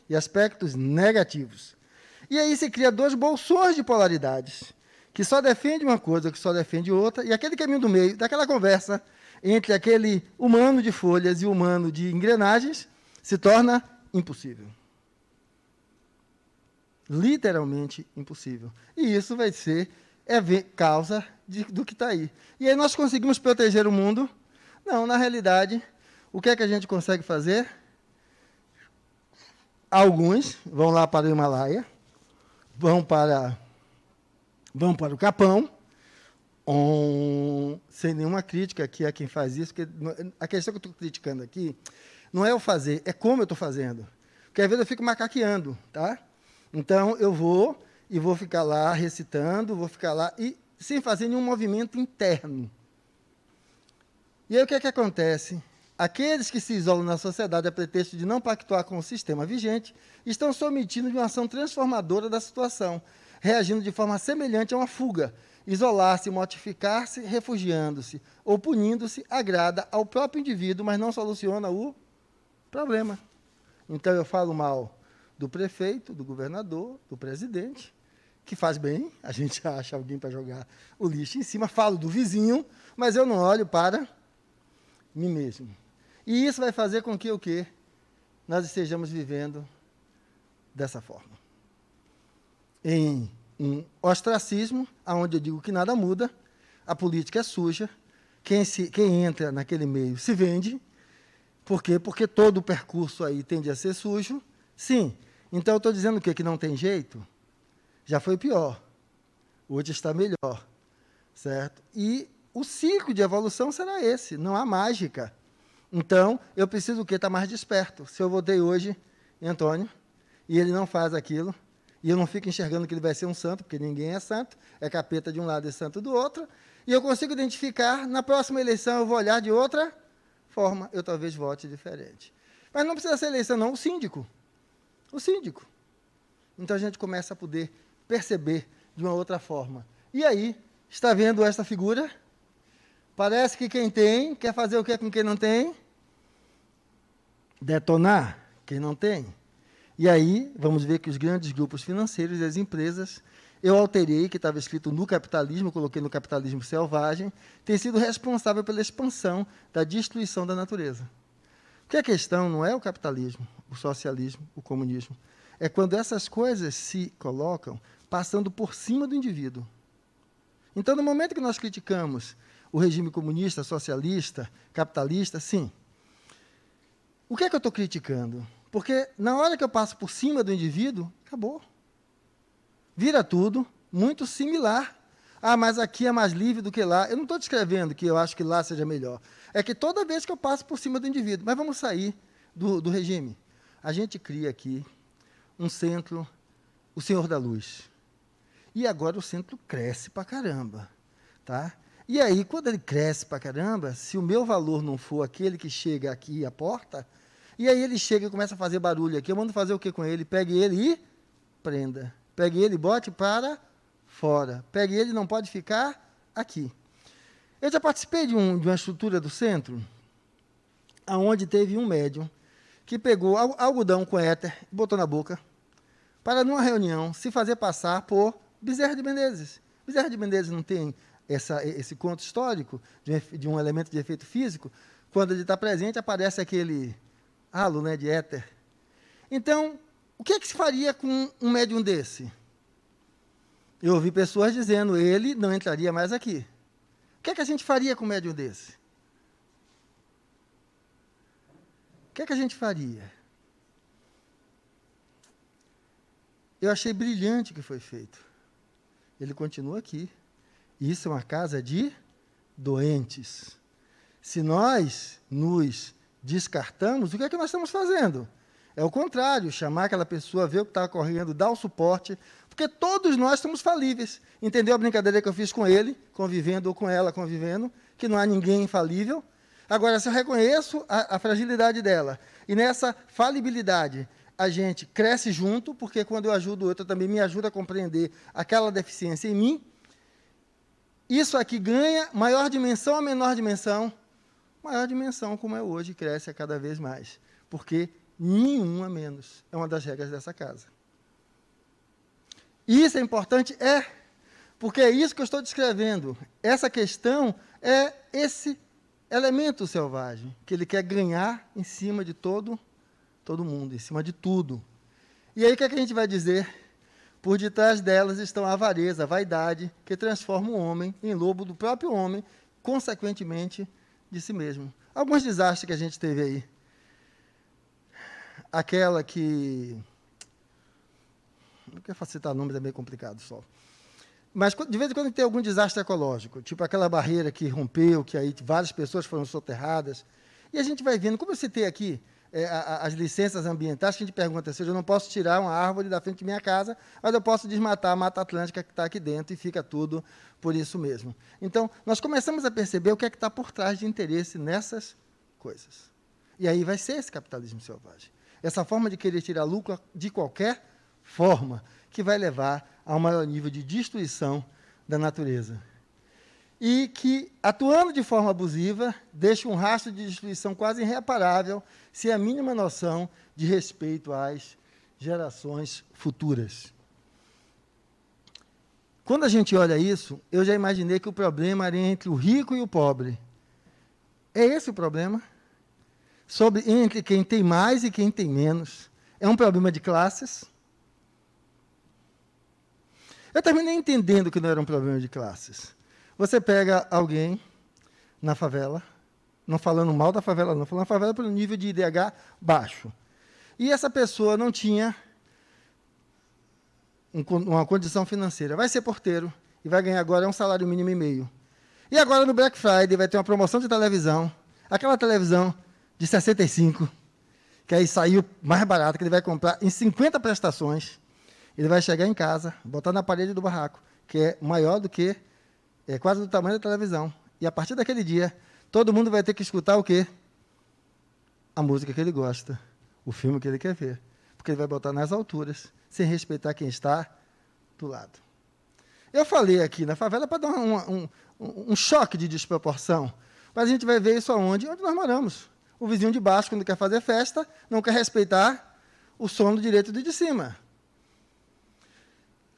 e aspectos negativos. E aí se cria dois bolsões de polaridades, que só defende uma coisa, que só defende outra, e aquele caminho do meio, daquela conversa entre aquele humano de folhas e o humano de engrenagens, se torna impossível. Literalmente impossível. E isso vai ser causa do que está aí. E aí nós conseguimos proteger o mundo? Não, na realidade, o que é que a gente consegue fazer? Alguns vão lá para o Himalaia, vão para o Capão, sem nenhuma crítica aqui a quem faz isso, porque a questão que eu estou criticando aqui não é o fazer, é como eu estou fazendo. Porque às vezes eu fico macaqueando, tá? Então eu vou ficar lá recitando, vou ficar lá e sem fazer nenhum movimento interno. E aí o que é que acontece? Aqueles que se isolam na sociedade a pretexto de não pactuar com o sistema vigente estão se omitindo de uma ação transformadora da situação, reagindo de forma semelhante a uma fuga. Isolar-se, mortificar-se, refugiando-se ou punindo-se agrada ao próprio indivíduo, mas não soluciona o problema. Então eu falo mal do prefeito, do governador, do presidente, que faz bem, a gente acha alguém para jogar o lixo em cima, falo do vizinho, mas eu não olho para mim mesmo. E isso vai fazer com que o quê? Nós estejamos vivendo dessa forma. Em um ostracismo, onde eu digo que nada muda, a política é suja, quem entra naquele meio se vende. Por quê? Porque todo o percurso aí tende a ser sujo. Sim. Então, eu estou dizendo o quê? Que não tem jeito? Já foi pior. Hoje está melhor. Certo? E o ciclo de evolução será esse. Não há mágica. Então, eu preciso o quê? Estar mais desperto. Se eu votei hoje em Antônio, e ele não faz aquilo, e eu não fico enxergando que ele vai ser um santo, porque ninguém é santo, é capeta de um lado e santo do outro, e eu consigo identificar, na próxima eleição eu vou olhar de outra forma, eu talvez vote diferente. Mas não precisa ser eleição, não, o síndico. O síndico. Então a gente começa a poder perceber de uma outra forma. E aí, está vendo esta figura? Parece que quem tem quer fazer o que com quem não tem? Detonar quem não tem. E aí, vamos ver que os grandes grupos financeiros e as empresas, eu alterei, que estava escrito no capitalismo, coloquei no capitalismo selvagem, tem sido responsável pela expansão da destruição da natureza. Porque a questão não é o capitalismo, o socialismo, o comunismo. É quando essas coisas se colocam passando por cima do indivíduo. Então, no momento que nós criticamos o regime comunista, socialista, capitalista, sim. O que é que eu estou criticando? Porque na hora que eu passo por cima do indivíduo, acabou. Vira tudo muito similar. Ah, mas aqui é mais livre do que lá. Eu não estou descrevendo que eu acho que lá seja melhor. É que toda vez que eu passo por cima do indivíduo, mas vamos sair do regime. a gente cria aqui um centro, o Senhor da Luz. E agora o centro cresce pra caramba, tá? E aí, quando ele cresce pra caramba, se o meu valor não for aquele que chega aqui à porta, e aí ele chega e começa a fazer barulho aqui, eu mando fazer o que com ele? Pegue ele e prenda. Pegue ele e bote para fora. Pegue ele e não pode ficar aqui. Eu já participei de uma estrutura do centro, onde teve um médium que pegou algodão com éter, botou na boca, para, numa reunião, se fazer passar por Bezerra de Menezes. Bezerra de Menezes não tem esse conto histórico de um elemento de efeito físico? Quando ele está presente, aparece aquele halo, né, de éter. Então, o que se faria com um médium desse? Eu ouvi pessoas dizendo, ele não entraria mais aqui. O que a gente faria com um médium desse? O que a gente faria? Eu achei brilhante o que foi feito. Ele continua aqui. Isso é uma casa de doentes. Se nós nos descartamos, o que é que nós estamos fazendo? É o contrário, chamar aquela pessoa, ver o que está ocorrendo, dar o suporte, porque todos nós somos falíveis. Entendeu a brincadeira que eu fiz com ele, convivendo, ou com ela convivendo, que não há ninguém infalível? Agora, se eu reconheço a fragilidade dela, e nessa falibilidade a gente cresce junto, porque quando eu ajudo o outro, também me ajuda a compreender aquela deficiência em mim, isso aqui ganha maior dimensão ou menor dimensão? Maior dimensão, como é hoje, cresce a cada vez mais, porque nenhum a menos. É uma das regras dessa casa. E isso é importante? É, porque é isso que eu estou descrevendo. Essa questão é esse elemento selvagem, que ele quer ganhar em cima de todo mundo, em cima de tudo. E aí o que a gente vai dizer? Por detrás delas estão a avareza, a vaidade, que transforma o homem em lobo do próprio homem, consequentemente de si mesmo. Alguns desastres que a gente teve aí. Aquela que... Não quero citar nomes, é meio complicado só. Mas, de vez em quando, tem algum desastre ecológico, tipo aquela barreira que rompeu, que aí várias pessoas foram soterradas. E a gente vai vendo, como eu citei aqui, as licenças ambientais, que a gente pergunta, seja, eu não posso tirar uma árvore da frente de minha casa, mas eu posso desmatar a Mata Atlântica que está aqui dentro e fica tudo por isso mesmo. Então, nós começamos a perceber o que é que está por trás de interesse nessas coisas. E aí vai ser esse capitalismo selvagem. Essa forma de querer tirar lucro de qualquer forma, que vai levar a um maior nível de destruição da natureza. E que, atuando de forma abusiva, deixa um rastro de destruição quase irreparável, sem a mínima noção de respeito às gerações futuras. Quando a gente olha isso, eu já imaginei que o problema era entre o rico e o pobre. É esse o problema? Entre quem tem mais e quem tem menos. É um problema de classes. Eu terminei entendendo que não era um problema de classes. Você pega alguém na favela, não falando mal da favela, não, falando da favela pelo nível de IDH baixo. E essa pessoa não tinha uma condição financeira. Vai ser porteiro e vai ganhar agora um salário mínimo e meio. E agora no Black Friday vai ter uma promoção de televisão, aquela televisão de 65, que aí saiu mais barata, que ele vai comprar em 50 prestações. Ele vai chegar em casa, botar na parede do barraco, que é maior do que, quase do tamanho da televisão. E a partir daquele dia, todo mundo vai ter que escutar o quê? A música que ele gosta, o filme que ele quer ver. Porque ele vai botar nas alturas, sem respeitar quem está do lado. Eu falei aqui na favela para dar um choque de desproporção, mas a gente vai ver isso aonde? Onde nós moramos. O vizinho de baixo, quando quer fazer festa, não quer respeitar o som do direito do de cima.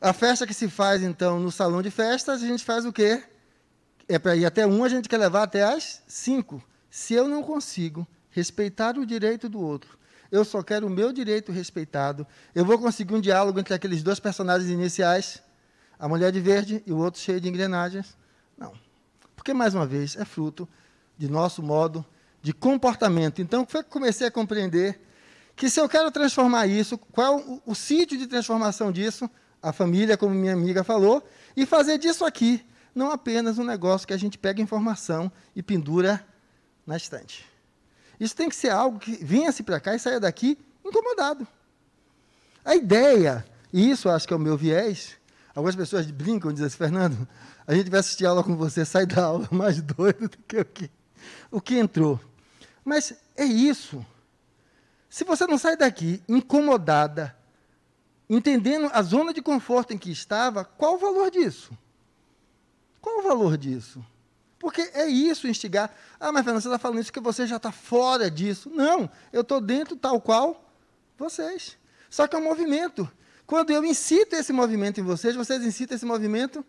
A festa que se faz, então, no salão de festas, a gente faz o quê? É para ir até 1, a gente quer levar até as 5. Se eu não consigo respeitar o direito do outro, eu só quero o meu direito respeitado, eu vou conseguir um diálogo entre aqueles dois personagens iniciais, a mulher de verde e o outro cheio de engrenagens? Não. Porque, mais uma vez, é fruto de nosso modo de comportamento. Então, foi que comecei a compreender que, se eu quero transformar isso, qual é o sítio de transformação disso? A família, como minha amiga falou, e fazer disso aqui não apenas um negócio que a gente pega informação e pendura na estante. Isso tem que ser algo que venha-se para cá e saia daqui incomodado. A ideia, e isso acho que é o meu viés, algumas pessoas brincam, dizem assim, Fernando, a gente vai assistir aula com você, sai da aula mais doido do que o que entrou. Mas é isso. Se você não sai daqui incomodada, entendendo a zona de conforto em que estava, qual o valor disso? Qual o valor disso? Porque é isso, instigar. Ah, mas Fernando, você está falando isso porque você já está fora disso. Não, eu estou dentro tal qual vocês. Só que é um movimento. Quando eu incito esse movimento em vocês, vocês incitam esse movimento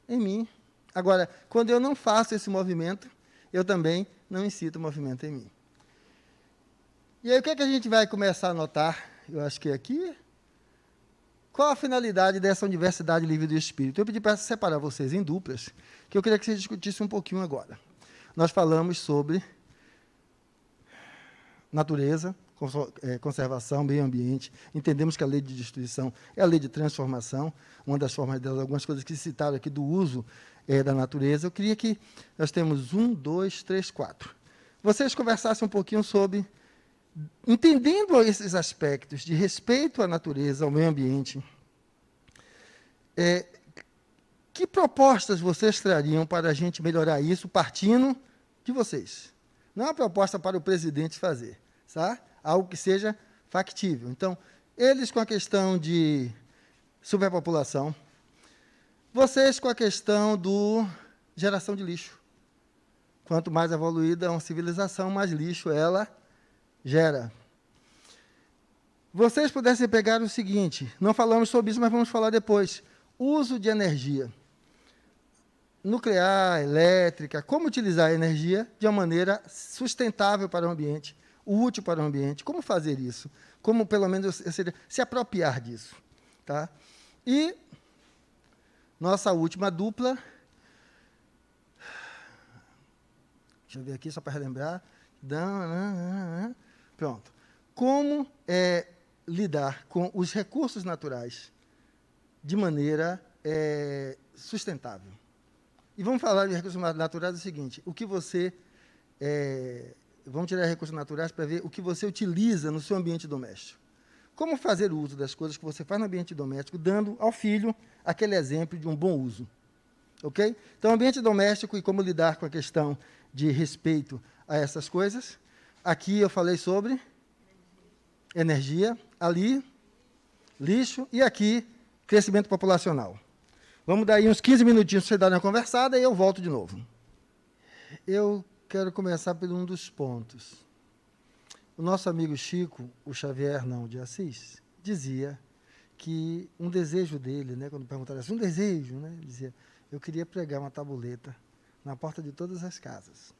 em mim. Agora, quando eu não faço esse movimento, eu também não incito o movimento em mim. E aí, o que é que a gente vai começar a notar? Eu acho que aqui... Qual a finalidade dessa universidade livre do Espírito? Eu pedi para separar vocês em duplas, que eu queria que vocês discutissem um pouquinho agora. Nós falamos sobre natureza, conservação, meio ambiente. Entendemos que a lei de destruição é a lei de transformação, uma das formas delas, algumas coisas que citaram aqui do uso da natureza. Eu queria que nós temos 1, 2, 3, 4. Vocês conversassem um pouquinho sobre... Entendendo esses aspectos de respeito à natureza, ao meio ambiente, que propostas vocês trariam para a gente melhorar isso, partindo de vocês? Não é uma proposta para o presidente fazer, tá? Algo que seja factível. Então, eles com a questão de superpopulação, vocês com a questão do geração de lixo. Quanto mais evoluída uma civilização, mais lixo ela gera. Vocês pudessem pegar o seguinte, não falamos sobre isso, mas vamos falar depois. Uso de energia. Nuclear, elétrica, como utilizar a energia de uma maneira sustentável para o ambiente, útil para o ambiente. Como fazer isso? Como, pelo menos, se apropriar disso. Tá? E nossa última dupla. Deixa eu ver aqui, só para relembrar. Pronto. Como lidar com os recursos naturais de maneira sustentável? E vamos falar de recursos naturais o seguinte, o que você... vamos tirar recursos naturais para ver o que você utiliza no seu ambiente doméstico. Como fazer uso das coisas que você faz no ambiente doméstico, dando ao filho aquele exemplo de um bom uso. Ok? Então, ambiente doméstico e como lidar com a questão de respeito a essas coisas. Aqui eu falei sobre energia, ali, lixo, e aqui, crescimento populacional. Vamos dar aí uns 15 minutinhos para você dar uma conversada e eu volto de novo. Eu quero começar por um dos pontos. O nosso amigo Chico, o Xavier não de Assis, dizia que um desejo dele, né, quando perguntaram assim, um desejo, né, ele dizia, eu queria pregar uma tabuleta na porta de todas as casas.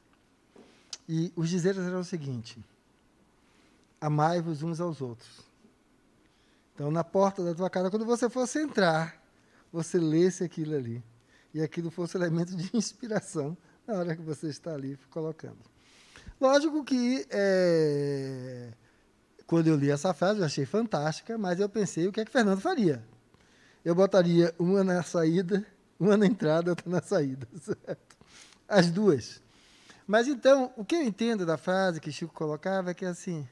E os dizeres eram o seguinte, amai-vos uns aos outros. Então, na porta da tua casa, quando você fosse entrar, você lesse aquilo ali. E aquilo fosse elemento de inspiração na hora que você está ali colocando. Lógico que, quando eu li essa frase, eu achei fantástica, mas eu pensei o que é que Fernando faria. Eu botaria uma na saída, uma na entrada, outra na saída. Certo? As duas. Mas, então, o que eu entendo da frase que Chico colocava é que, assim,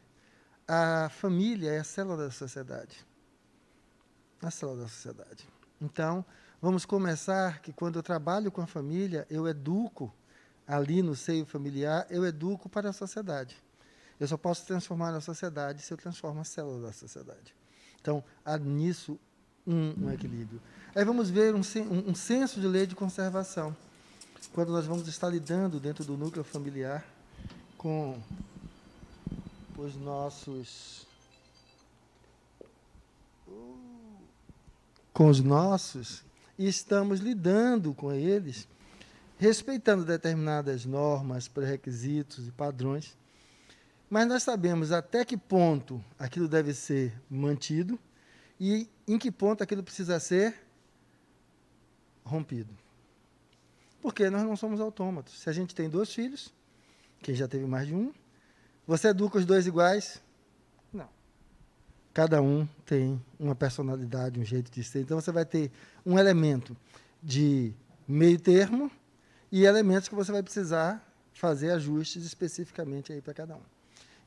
a família é a célula da sociedade. A célula da sociedade. Então, vamos começar que, quando eu trabalho com a família, eu educo, ali no seio familiar, eu educo para a sociedade. Eu só posso transformar a sociedade se eu transformo a célula da sociedade. Então, há nisso um equilíbrio. Aí vamos ver um senso de lei de conservação. Quando nós vamos estar lidando dentro do núcleo familiar com os nossos e estamos lidando com eles, respeitando determinadas normas, pré-requisitos e padrões, mas nós sabemos até que ponto aquilo deve ser mantido e em que ponto aquilo precisa ser rompido. Porque nós não somos autômatos. Se a gente tem 2 filhos, quem já teve mais de um, você educa os 2 iguais? Não. Cada um tem uma personalidade, um jeito de ser. Então, você vai ter um elemento de meio termo e elementos que você vai precisar fazer ajustes especificamente aí para cada um.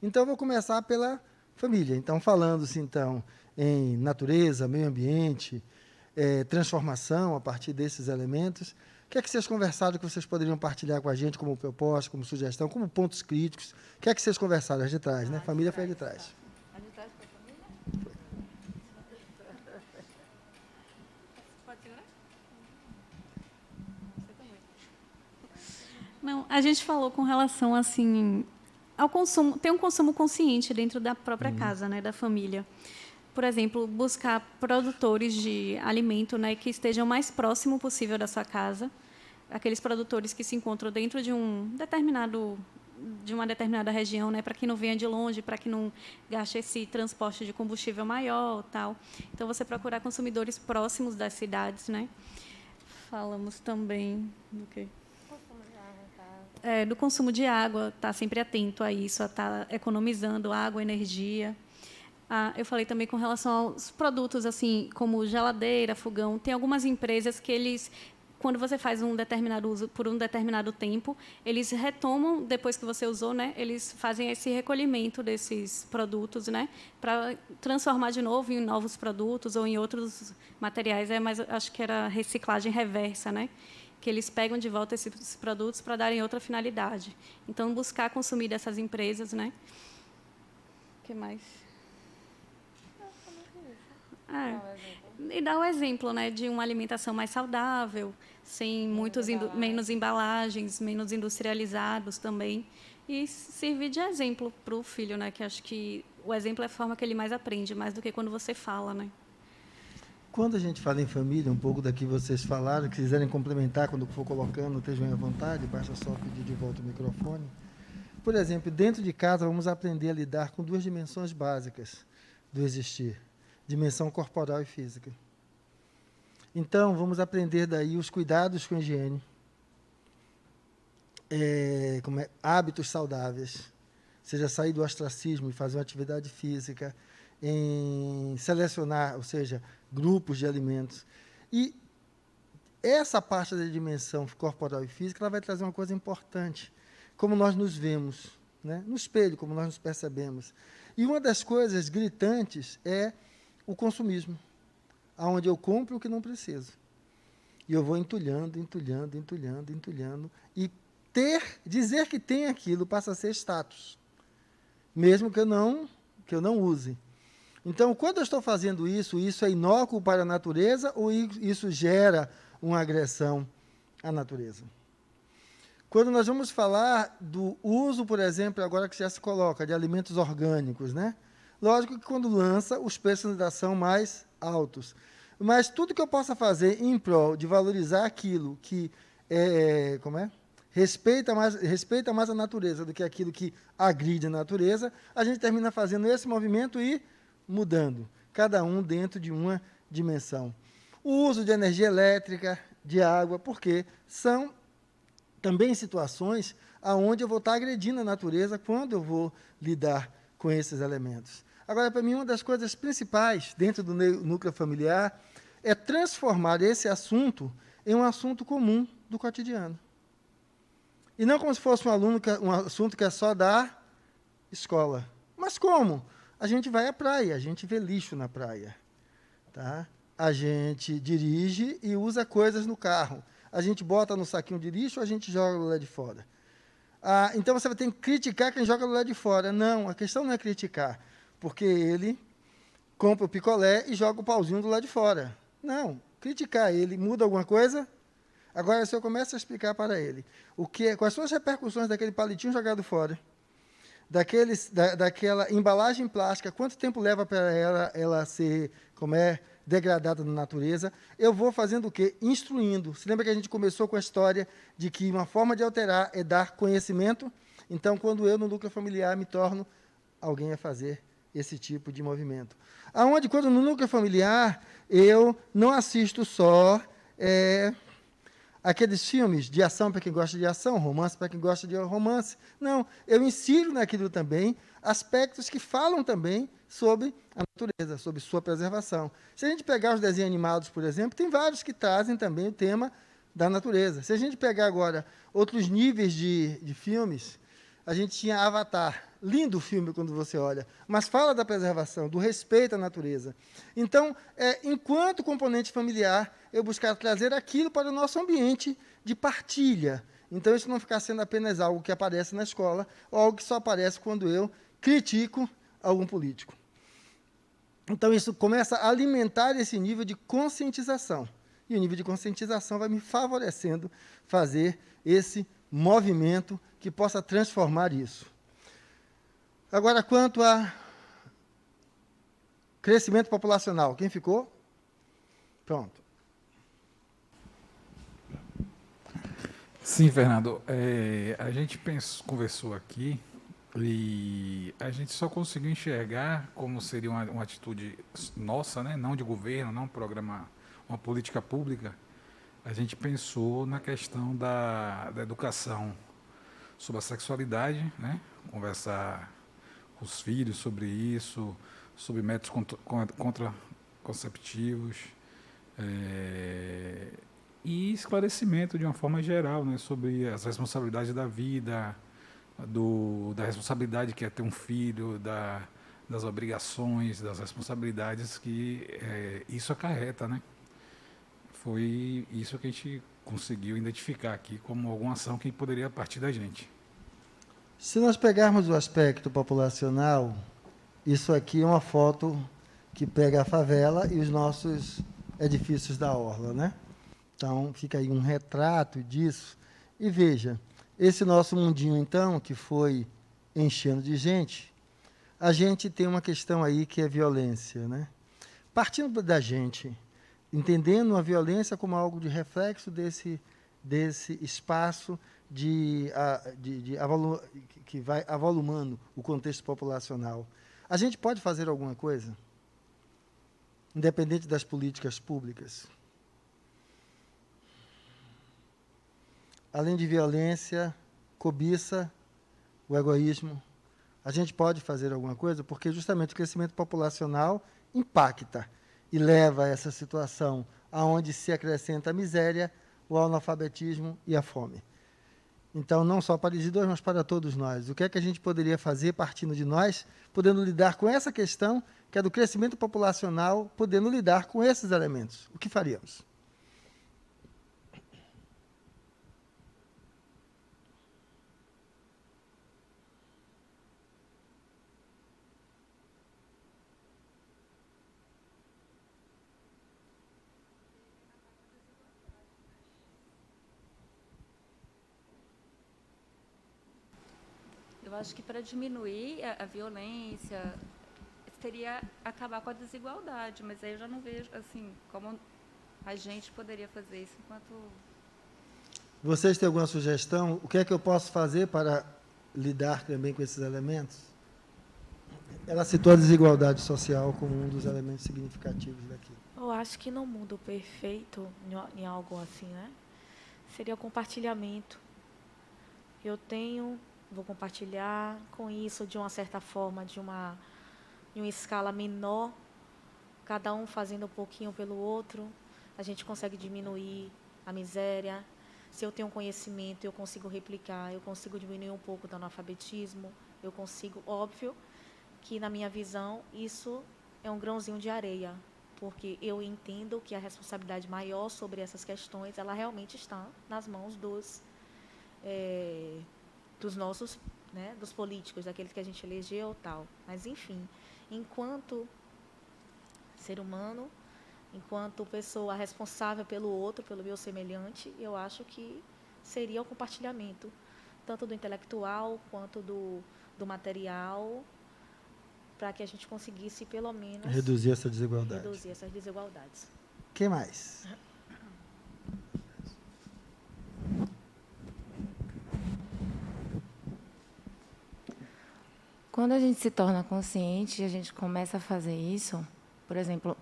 Então, eu vou começar pela Família. Então, falando-se, então, em natureza, meio ambiente, transformação a partir desses elementos, o que é que vocês conversaram que vocês poderiam partilhar com a gente como proposta, como sugestão, como pontos críticos? O que é que vocês conversaram? As de trás, né? Família foi a de trás. A de trás para a família? Pode segurar? Você também. Não, a gente falou com relação assim ao consumo, ter um consumo consciente dentro da própria casa, né, da família. Por exemplo, buscar produtores de alimento, né, que estejam o mais próximo possível da sua casa, aqueles produtores que se encontram dentro de uma determinada região, né, para que não venha de longe, para que não gaste esse transporte de combustível maior, tal. Então, você procurar consumidores próximos das cidades, né? Falamos também do quê? Do consumo de água, estar sempre atento a isso, a estar economizando água, energia. Eu falei também com relação aos produtos, assim, como geladeira, fogão. Tem algumas empresas que eles, quando você faz um determinado uso por um determinado tempo, eles retomam, depois que você usou, né, eles fazem esse recolhimento desses produtos, né, para transformar de novo em novos produtos ou em outros materiais. Mas acho que era reciclagem reversa, né? Que eles pegam de volta esses produtos para darem outra finalidade. Então, buscar consumir dessas empresas, né? O que mais? E dar o exemplo, né, de uma alimentação mais saudável, sem menos embalagens, menos industrializados também. E servir de exemplo para o filho, né? Que acho que o exemplo é a forma que ele mais aprende, mais do que quando você fala, né? Quando a gente fala em família, um pouco daqui vocês falaram, que quiserem complementar quando for colocando, estejam à vontade, basta só pedir de volta o microfone. Por exemplo, dentro de casa, vamos aprender a lidar com duas dimensões básicas do existir: dimensão corporal e física. Então, vamos aprender daí os cuidados com a higiene, hábitos saudáveis, seja sair do ostracismo e fazer uma atividade física, em selecionar, ou seja, grupos de alimentos. E essa parte da dimensão corporal e física, ela vai trazer uma coisa importante, como nós nos vemos, né? No espelho, como nós nos percebemos. E uma das coisas gritantes é o consumismo, onde eu compro o que não preciso. E eu vou entulhando, e dizer que tem aquilo passa a ser status, mesmo que eu não use. Então, quando eu estou fazendo isso é inócuo para a natureza ou isso gera uma agressão à natureza? Quando nós vamos falar do uso, por exemplo, agora que já se coloca, de alimentos orgânicos, né? Lógico que quando lança, os preços ainda são mais altos. Mas tudo que eu possa fazer em prol de valorizar aquilo que respeita mais a natureza do que aquilo que agride a natureza, a gente termina fazendo esse movimento e mudando, cada um dentro de uma dimensão. O uso de energia elétrica, de água, porque são também situações onde eu vou estar agredindo a natureza quando eu vou lidar com esses elementos. Agora, para mim, uma das coisas principais dentro do núcleo familiar é transformar esse assunto em um assunto comum do cotidiano. E não como se fosse um assunto que é só da escola. Mas como? A gente vai à praia, a gente vê lixo na praia. Tá? A gente dirige e usa coisas no carro. A gente bota no saquinho de lixo ou a gente joga do lado de fora? Então, você vai ter que criticar quem joga do lado de fora. Não, a questão não é criticar, porque ele compra o picolé e joga o pauzinho do lado de fora. Não, criticar ele muda alguma coisa? Agora, se eu começo a explicar para ele quais são as repercussões daquele palitinho jogado fora, daquela embalagem plástica, quanto tempo leva para ela ser degradada na natureza, eu vou fazendo o quê? Instruindo. Se lembra que a gente começou com a história de que uma forma de alterar é dar conhecimento? Então, quando eu, no núcleo familiar, me torno alguém a fazer esse tipo de movimento. Quando no núcleo familiar, eu não assisto só aqueles filmes de ação para quem gosta de ação, romance para quem gosta de romance. Não, eu insiro naquilo também aspectos que falam também sobre a natureza, sobre sua preservação. Se a gente pegar os desenhos animados, por exemplo, tem vários que trazem também o tema da natureza. Se a gente pegar agora outros níveis de filmes, a gente tinha Avatar, lindo o filme quando você olha, mas fala da preservação, do respeito à natureza. Então, enquanto componente familiar, eu buscar trazer aquilo para o nosso ambiente de partilha. Então, isso não ficar sendo apenas algo que aparece na escola, ou algo que só aparece quando eu critico algum político. Então, isso começa a alimentar esse nível de conscientização. E o nível de conscientização vai me favorecendo fazer esse movimento que possa transformar isso. Agora, quanto a crescimento populacional, quem ficou? Pronto. Sim, Fernando. A gente conversou aqui e a gente só conseguiu enxergar como seria uma atitude nossa, né? Não de governo, não um programa, uma política pública. A gente pensou na questão da educação sobre a sexualidade, né? Conversar com os filhos sobre isso, sobre métodos contraconceptivos, e esclarecimento de uma forma geral, né? Sobre as responsabilidades da vida, da responsabilidade que é ter um filho, das obrigações, das responsabilidades que isso acarreta, né? Foi isso que a gente conseguiu identificar aqui como alguma ação que poderia partir da gente. Se nós pegarmos o aspecto populacional, isso aqui é uma foto que pega a favela e os nossos edifícios da orla, né? Então, fica aí um retrato disso. E veja, esse nosso mundinho, então, que foi enchendo de gente, a gente tem uma questão aí que é violência, né? Partindo da gente, entendendo a violência como algo de reflexo desse espaço que vai avolumando o contexto populacional. A gente pode fazer alguma coisa? Independente das políticas públicas? Além de violência, cobiça, o egoísmo, a gente pode fazer alguma coisa? Porque justamente o crescimento populacional impacta e leva a essa situação aonde se acrescenta a miséria, o analfabetismo e a fome. Então, não só para Isidoro, mas para todos nós. O que é que a gente poderia fazer partindo de nós, podendo lidar com essa questão, que é do crescimento populacional, podendo lidar com esses elementos? O que faríamos? Eu acho que para diminuir a violência seria acabar com a desigualdade, mas aí eu já não vejo assim como a gente poderia fazer isso enquanto. Vocês têm alguma sugestão? O que é que eu posso fazer para lidar também com esses elementos? Ela citou a desigualdade social como um dos elementos significativos daqui. Eu acho que no mundo perfeito, em algo assim, né? Seria o compartilhamento. Eu vou compartilhar com isso de uma certa forma, de uma escala menor, cada um fazendo um pouquinho pelo outro, a gente consegue diminuir a miséria. Se eu tenho conhecimento, eu consigo replicar, eu consigo diminuir um pouco do analfabetismo, eu consigo, óbvio, que na minha visão isso é um grãozinho de areia, porque eu entendo que a responsabilidade maior sobre essas questões, ela realmente está nas mãos dos nossos, né, dos políticos, daqueles que a gente elegeu, tal. Mas, enfim, enquanto ser humano, enquanto pessoa responsável pelo outro, pelo meu semelhante, eu acho que seria o compartilhamento, tanto do intelectual quanto do material, para que a gente conseguisse, pelo menos, reduzir essa desigualdade. Reduzir essas desigualdades. Quem mais? Quando a gente se torna consciente e a gente começa a fazer isso, por exemplo,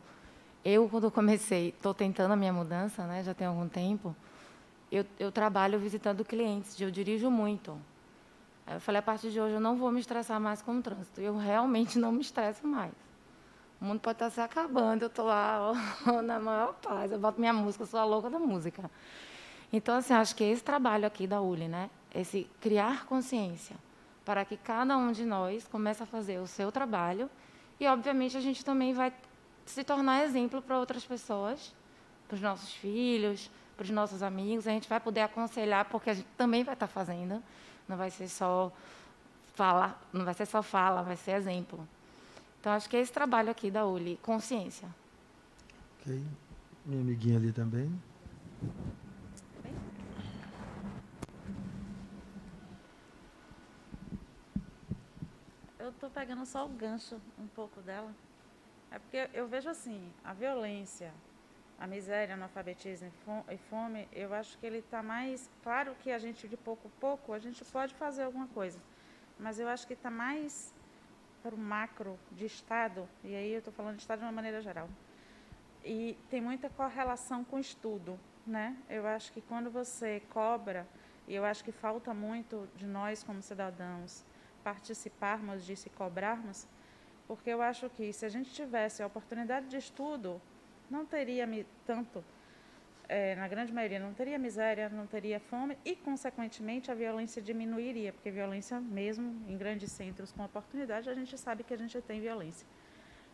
eu, quando comecei, estou tentando a minha mudança, né, já tem algum tempo, eu trabalho visitando clientes, eu dirijo muito. Aí eu falei, a partir de hoje eu não vou me estressar mais com o trânsito. Eu realmente não me estresso mais. O mundo pode estar se acabando, eu estou lá ó, na maior paz, eu boto minha música, eu sou a louca da música. Então, assim, acho que esse trabalho aqui da ULI, né, esse criar consciência, para que cada um de nós comece a fazer o seu trabalho e, obviamente, a gente também vai se tornar exemplo para outras pessoas, para os nossos filhos, para os nossos amigos. A gente vai poder aconselhar, porque a gente também vai estar fazendo. Não vai ser só fala, não vai ser só fala, vai ser exemplo. Então, acho que é esse trabalho aqui da ULI, consciência. Ok. Minha amiguinha ali também. Eu estou pegando só o gancho um pouco dela. É porque eu vejo assim, a violência, a miséria, analfabetismo e fome, eu acho que ele está mais... Claro que a gente, de pouco a pouco, a gente pode fazer alguma coisa, mas eu acho que está mais para o macro de Estado, e aí eu estou falando de Estado de uma maneira geral. E tem muita correlação com o estudo, né? Eu acho que quando você cobra, e eu acho que falta muito de nós como cidadãos participarmos disso e cobrarmos, porque eu acho que se a gente tivesse a oportunidade de estudo, não teria tanto, na grande maioria, não teria miséria, não teria fome e, consequentemente, a violência diminuiria, porque violência mesmo em grandes centros com oportunidade, a gente sabe que a gente tem violência.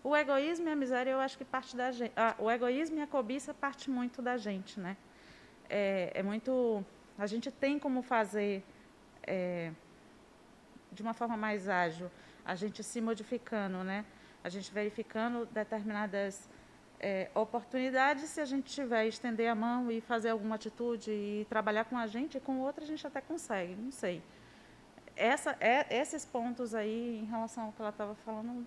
O egoísmo e a miséria, eu acho que parte da gente. O egoísmo e a cobiça parte muito da gente, né? É muito. A gente tem como fazer de uma forma mais ágil, a gente se modificando, né? A gente verificando determinadas oportunidades, se a gente tiver estender a mão e fazer alguma atitude e trabalhar com a gente, e com outra a gente até consegue, não sei. Esses pontos aí, em relação ao que ela estava falando,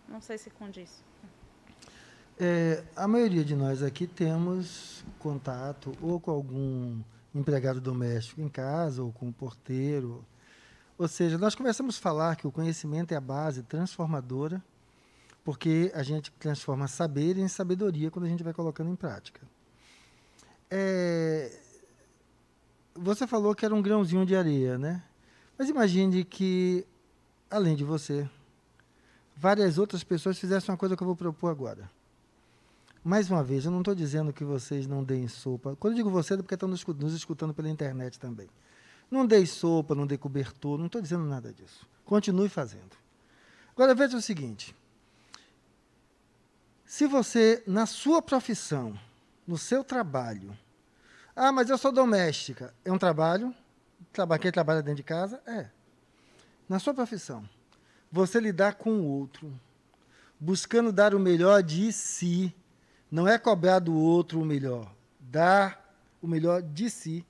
não sei se condiz. A maioria de nós aqui temos contato ou com algum empregado doméstico em casa, ou com um porteiro. Ou seja, nós começamos a falar que o conhecimento é a base transformadora, porque a gente transforma saber em sabedoria quando a gente vai colocando em prática. Você falou que era um grãozinho de areia, né? Mas imagine que, além de você, várias outras pessoas fizessem uma coisa que eu vou propor agora. Mais uma vez, eu não estou dizendo que vocês não deem sopa. Quando eu digo você, é porque estão nos escutando pela internet também. Não dei sopa, não dei cobertor, não estou dizendo nada disso. Continue fazendo. Agora, veja o seguinte. Se você, na sua profissão, no seu trabalho... mas eu sou doméstica. É um trabalho? Quem trabalha dentro de casa? Na sua profissão, você lidar com o outro, buscando dar o melhor de si, não é cobrar do outro o melhor, dar o melhor de si.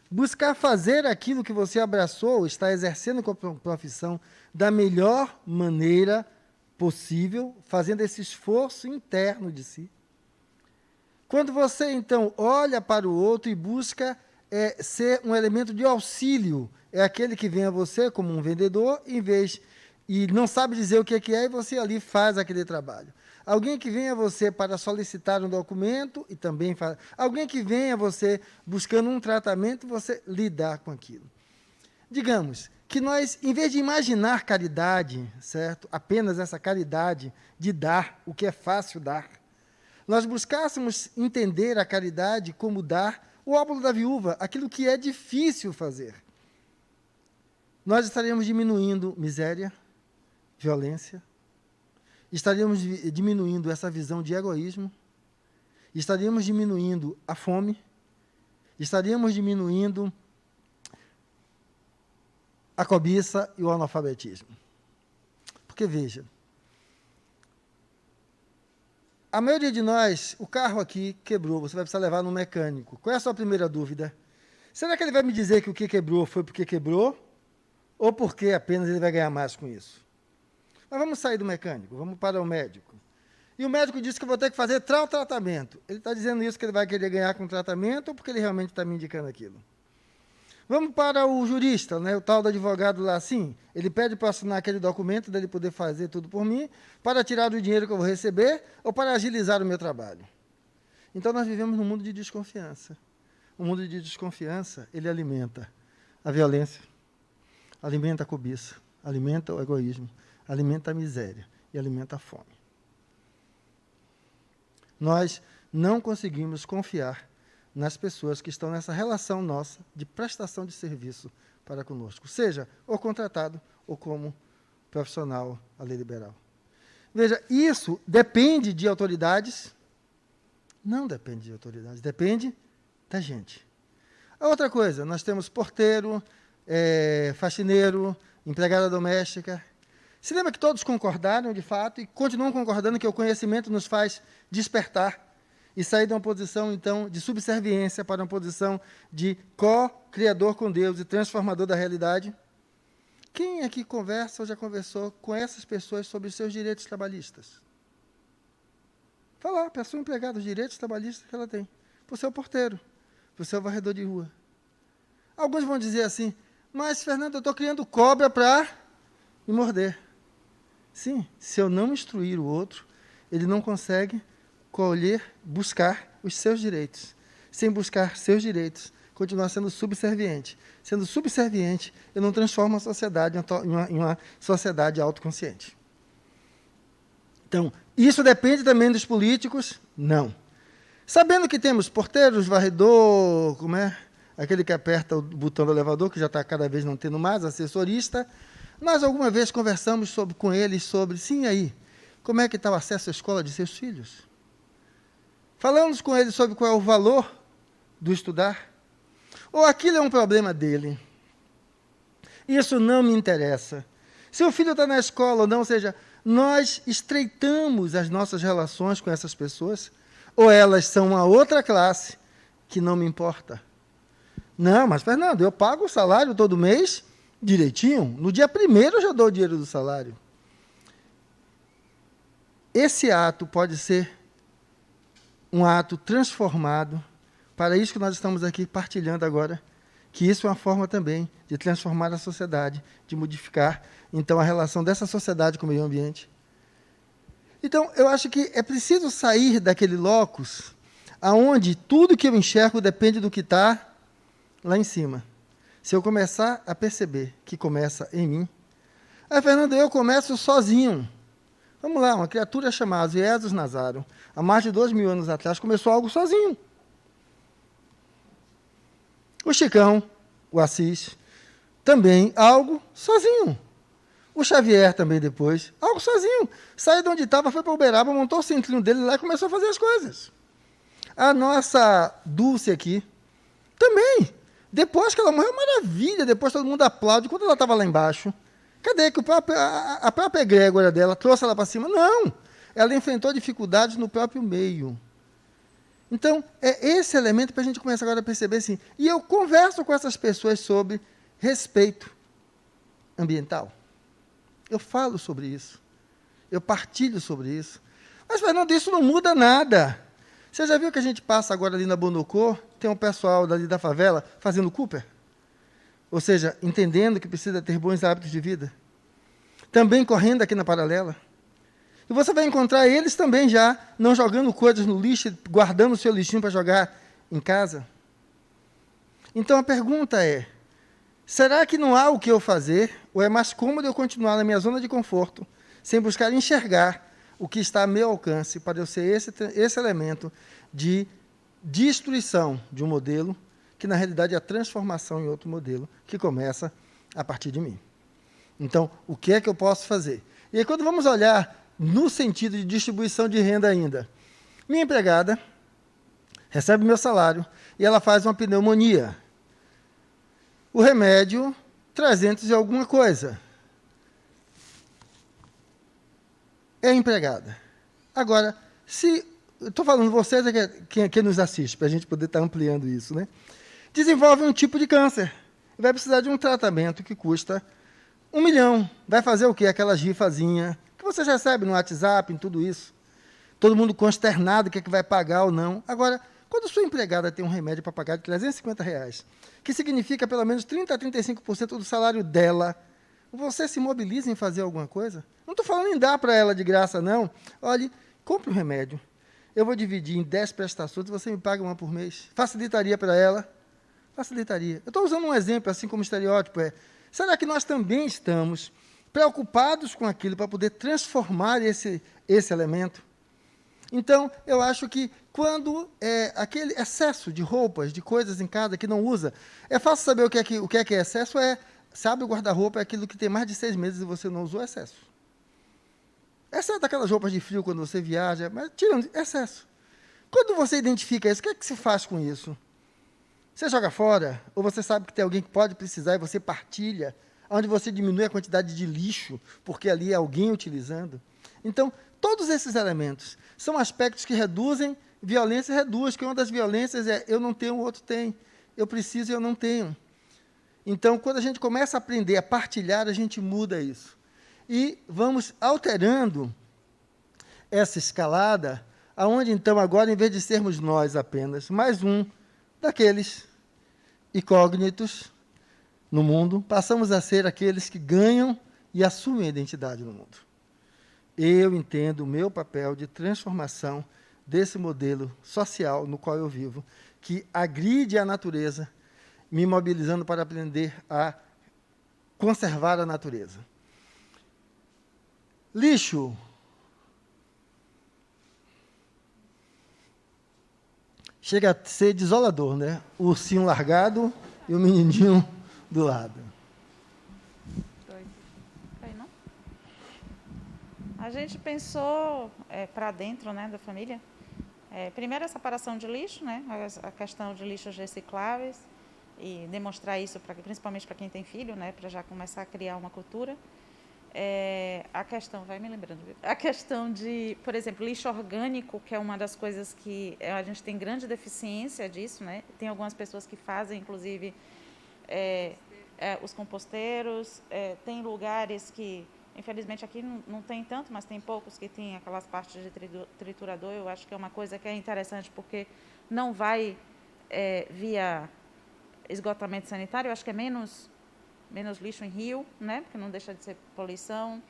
Buscar fazer aquilo que você abraçou, está exercendo como profissão da melhor maneira possível, fazendo esse esforço interno de si. Quando você, então, olha para o outro e busca ser um elemento de auxílio, é aquele que vem a você como um vendedor, e não sabe dizer o que é, e você ali faz aquele trabalho. Alguém que vem a você para solicitar um documento, e também faz. Alguém que vem a você buscando um tratamento, você lidar com aquilo. Digamos que nós, em vez de imaginar caridade, certo? Apenas essa caridade de dar o que é fácil dar, nós buscássemos entender a caridade como dar o óbolo da viúva, aquilo que é difícil fazer. Nós estaríamos diminuindo miséria, violência, estaríamos diminuindo essa visão de egoísmo, estaríamos diminuindo a fome, estaríamos diminuindo a cobiça e o analfabetismo. Porque, veja, a maioria de nós, o carro aqui quebrou, você vai precisar levar no mecânico. Qual é a sua primeira dúvida? Será que ele vai me dizer que o que quebrou foi porque quebrou? Ou porque apenas ele vai ganhar mais com isso? Mas vamos sair do mecânico, vamos para o médico. E o médico disse que eu vou ter que fazer tal tratamento. Ele está dizendo isso que ele vai querer ganhar com o tratamento ou porque ele realmente está me indicando aquilo? Vamos para o jurista, né, o tal do advogado lá, assim, ele pede para assinar aquele documento, dele poder fazer tudo por mim, para tirar o dinheiro que eu vou receber ou para agilizar o meu trabalho. Então, nós vivemos num mundo de desconfiança. O mundo de desconfiança, ele alimenta a violência, alimenta a cobiça, alimenta o egoísmo, alimenta a miséria e alimenta a fome. Nós não conseguimos confiar nas pessoas que estão nessa relação nossa de prestação de serviço para conosco, seja ou contratado ou como profissional à lei liberal. Veja, isso depende de autoridades? Não depende de autoridades, depende da gente. A outra coisa, nós temos porteiro, faxineiro, empregada doméstica. Se lembra que todos concordaram, de fato, e continuam concordando que o conhecimento nos faz despertar e sair de uma posição, então, de subserviência para uma posição de co-criador com Deus e transformador da realidade? Quem aqui conversa ou já conversou com essas pessoas sobre os seus direitos trabalhistas? Fala, a pessoa empregada, os direitos trabalhistas que ela tem, para o seu porteiro, para o seu varredor de rua. Alguns vão dizer assim, mas, Fernando, eu estou criando cobra para me morder. Sim, se eu não instruir o outro, ele não consegue buscar os seus direitos. Sem buscar seus direitos, continuar sendo subserviente. Sendo subserviente, eu não transformo a sociedade em uma sociedade autoconsciente. Então, isso depende também dos políticos? Não. Sabendo que temos porteiros, varredor, aquele que aperta o botão do elevador, que já está cada vez não tendo mais, assessorista, nós alguma vez conversamos com eles sobre, sim, aí, como é que está o acesso à escola de seus filhos? Falamos com eles sobre qual é o valor do estudar? Ou aquilo é um problema dele? Isso não me interessa. Se o filho está na escola ou não, ou seja, nós estreitamos as nossas relações com essas pessoas, ou elas são uma outra classe que não me importa. Não, mas, Fernando, eu pago o salário todo mês direitinho. No dia 1º eu já dou o dinheiro do salário. Esse ato pode ser um ato transformado para isso que nós estamos aqui partilhando agora, que isso é uma forma também de transformar a sociedade, de modificar, então, a relação dessa sociedade com o meio ambiente. Então, eu acho que é preciso sair daquele locus aonde tudo que eu enxergo depende do que está lá em cima. Se eu começar a perceber que começa em mim, Fernando, eu começo sozinho. Vamos lá, uma criatura chamada Jesus Nazaro, há mais de 2000 anos atrás, começou algo sozinho. O Chicão, o Assis, também algo sozinho. O Xavier também depois, algo sozinho. Saiu de onde estava, foi para Uberaba, montou o centrinho dele lá e começou a fazer as coisas. A nossa Dulce aqui, também. Depois que ela morreu, maravilha, depois todo mundo aplaude. Quando ela estava lá embaixo, cadê que a própria egrégora dela trouxe ela para cima? Não, ela enfrentou dificuldades no próprio meio. Então, é esse elemento para a gente começar agora a perceber assim. E eu converso com essas pessoas sobre respeito ambiental. Eu falo sobre isso. Eu partilho sobre isso. Mas, Fernando, isso não muda nada. Você já viu que a gente passa agora ali na Bonocô, tem um pessoal dali da favela fazendo Cooper? Ou seja, entendendo que precisa ter bons hábitos de vida. Também correndo aqui na Paralela. E você vai encontrar eles também já, não jogando coisas no lixo, guardando o seu lixinho para jogar em casa. Então a pergunta é, será que não há o que eu fazer, ou é mais cômodo eu continuar na minha zona de conforto, sem buscar enxergar o que está a meu alcance, para eu ser esse elemento de destruição de um modelo, que na realidade é a transformação em outro modelo, que começa a partir de mim. Então, o que é que eu posso fazer? E aí, quando vamos olhar no sentido de distribuição de renda ainda, minha empregada recebe meu salário e ela faz uma pneumonia. O remédio, 300 e alguma coisa. É empregada. Agora, se... Estou falando vocês, quem nos assiste, para a gente poder estar ampliando isso, né? Desenvolve um tipo de câncer. Vai precisar de um tratamento que custa 1 milhão. Vai fazer o quê? Aquela rifazinha que vocês recebem no WhatsApp, em tudo isso. Todo mundo consternado, que vai pagar ou não. Agora, quando sua empregada tem um remédio para pagar de R$350, que significa pelo menos 30% a 35% do salário dela, você se mobiliza em fazer alguma coisa? Não estou falando em dar para ela de graça, não. Olhe, compre um remédio. Eu vou dividir em 10 prestações e você me paga uma por mês. Facilitaria para ela? Facilitaria. Eu estou usando um exemplo, assim como estereótipo. Será que nós também estamos preocupados com aquilo para poder transformar esse elemento? Então, eu acho que quando aquele excesso de roupas, de coisas em casa que não usa, é fácil saber o que é excesso. Sabe, o guarda-roupa é aquilo que tem mais de 6 meses e você não usou, excesso. Exceto aquelas roupas de frio quando você viaja, mas tirando excesso. Quando você identifica isso, o que é que se faz com isso? Você joga fora? Ou você sabe que tem alguém que pode precisar e você partilha, onde você diminui a quantidade de lixo, porque ali é alguém utilizando? Então, todos esses elementos são aspectos que reduzem violência, reduz, que uma das violências é eu não tenho, o outro tem. Eu preciso e eu não tenho. Então, quando a gente começa a aprender a partilhar, a gente muda isso. E vamos alterando essa escalada, aonde então agora, em vez de sermos nós apenas, mais um daqueles incógnitos no mundo, passamos a ser aqueles que ganham e assumem a identidade no mundo. Eu entendo o meu papel de transformação desse modelo social no qual eu vivo, que agride a natureza, me mobilizando para aprender a conservar a natureza. Lixo. Chega a ser desolador, né? O ursinho largado e o menininho do lado. Aí não? A gente pensou para dentro, né, da família. Primeiro, a separação de lixo, né? A questão de lixos recicláveis e demonstrar isso, principalmente para quem tem filho, né? Para já começar a criar uma cultura. A questão, vai me lembrando, a questão de, por exemplo, lixo orgânico, que é uma das coisas que a gente tem grande deficiência disso, né? Tem algumas pessoas que fazem, inclusive, os composteiros, tem lugares que, infelizmente aqui não tem tanto, mas tem poucos que tem aquelas partes de triturador. Eu acho que é uma coisa que é interessante, porque não vai via esgotamento sanitário. Eu acho que é menos lixo em rio, né? Porque não deixa de ser poluição.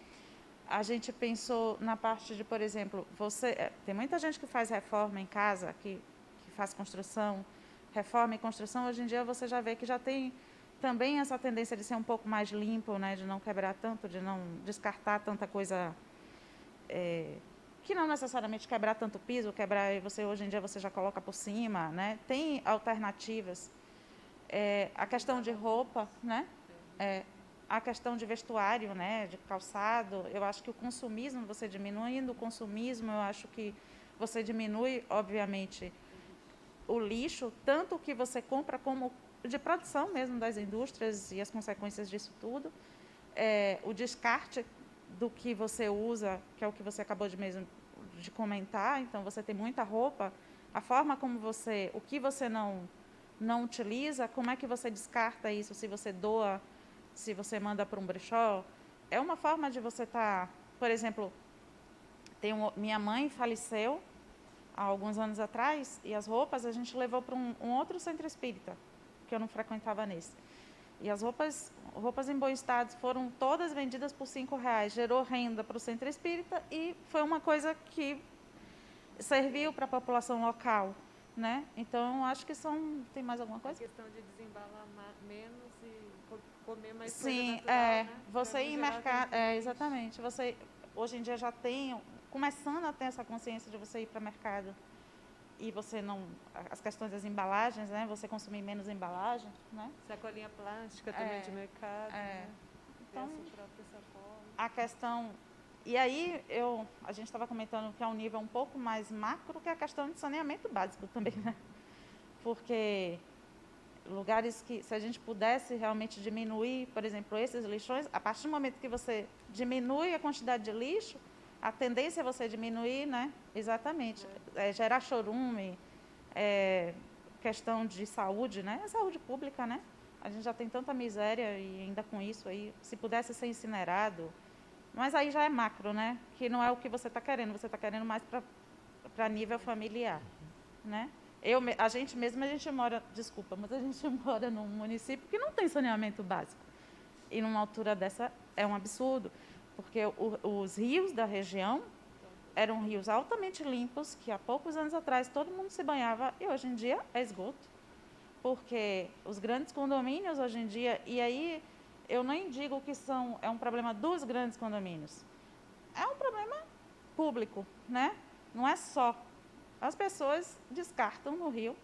A gente pensou na parte de, por exemplo, tem muita gente que faz reforma em casa, que faz construção, reforma e construção. Hoje em dia você já vê que já tem também essa tendência de ser um pouco mais limpo, né? De não quebrar tanto, de não descartar tanta coisa, que não necessariamente quebrar tanto piso, hoje em dia você já coloca por cima, né? Tem alternativas. A questão de roupa, né? A questão de vestuário, né, de calçado. Eu acho que o consumismo, você diminuindo o consumismo, eu acho que você diminui, obviamente, o lixo, tanto o que você compra como de produção mesmo das indústrias e as consequências disso tudo. O descarte do que você usa, que é o que você acabou de comentar. Então, você tem muita roupa, a forma como o que você não utiliza, como é que você descarta isso, se você doa, se você manda para um brechó. É uma forma de você estar... Por exemplo, minha mãe faleceu há alguns anos atrás, e as roupas a gente levou para um outro centro espírita, que eu não frequentava nesse. E as roupas em bom estado foram todas vendidas por R$5, gerou renda para o centro espírita e foi uma coisa que serviu para a população local, né? Então, acho que tem mais alguma coisa? A questão de desembalar menos e comer mais coisa Sim, natural, né? você ir em mercado, exatamente. Você hoje em dia já tem, começando a ter essa consciência de você ir para o mercado e você as questões das embalagens, né? Você consumir menos embalagem, né? Sacolinha plástica também de mercado, né? Então, Ter a sua própria sacola. a questão... E aí, a gente estava comentando que é um nível um pouco mais macro, que é a questão de saneamento básico também, né? Porque lugares que, se a gente pudesse realmente diminuir, por exemplo, esses lixões, a partir do momento que você diminui a quantidade de lixo, a tendência é você diminuir, né? Exatamente. Gerar chorume, questão de saúde, né? Saúde pública, né? A gente já tem tanta miséria e ainda com isso aí, se pudesse ser incinerado. Mas aí já é macro, né? Que não é o que você está querendo. Você está querendo mais para nível familiar, né? A gente mora, desculpa, mas a gente mora num município que não tem saneamento básico. E numa altura dessa é um absurdo, porque os rios da região eram rios altamente limpos, que há poucos anos atrás todo mundo se banhava, e hoje em dia é esgoto. Porque os grandes condomínios hoje em dia, e aí eu nem digo que é um problema dos grandes condomínios, é um problema público, né? Não é só. As pessoas descartam no rio,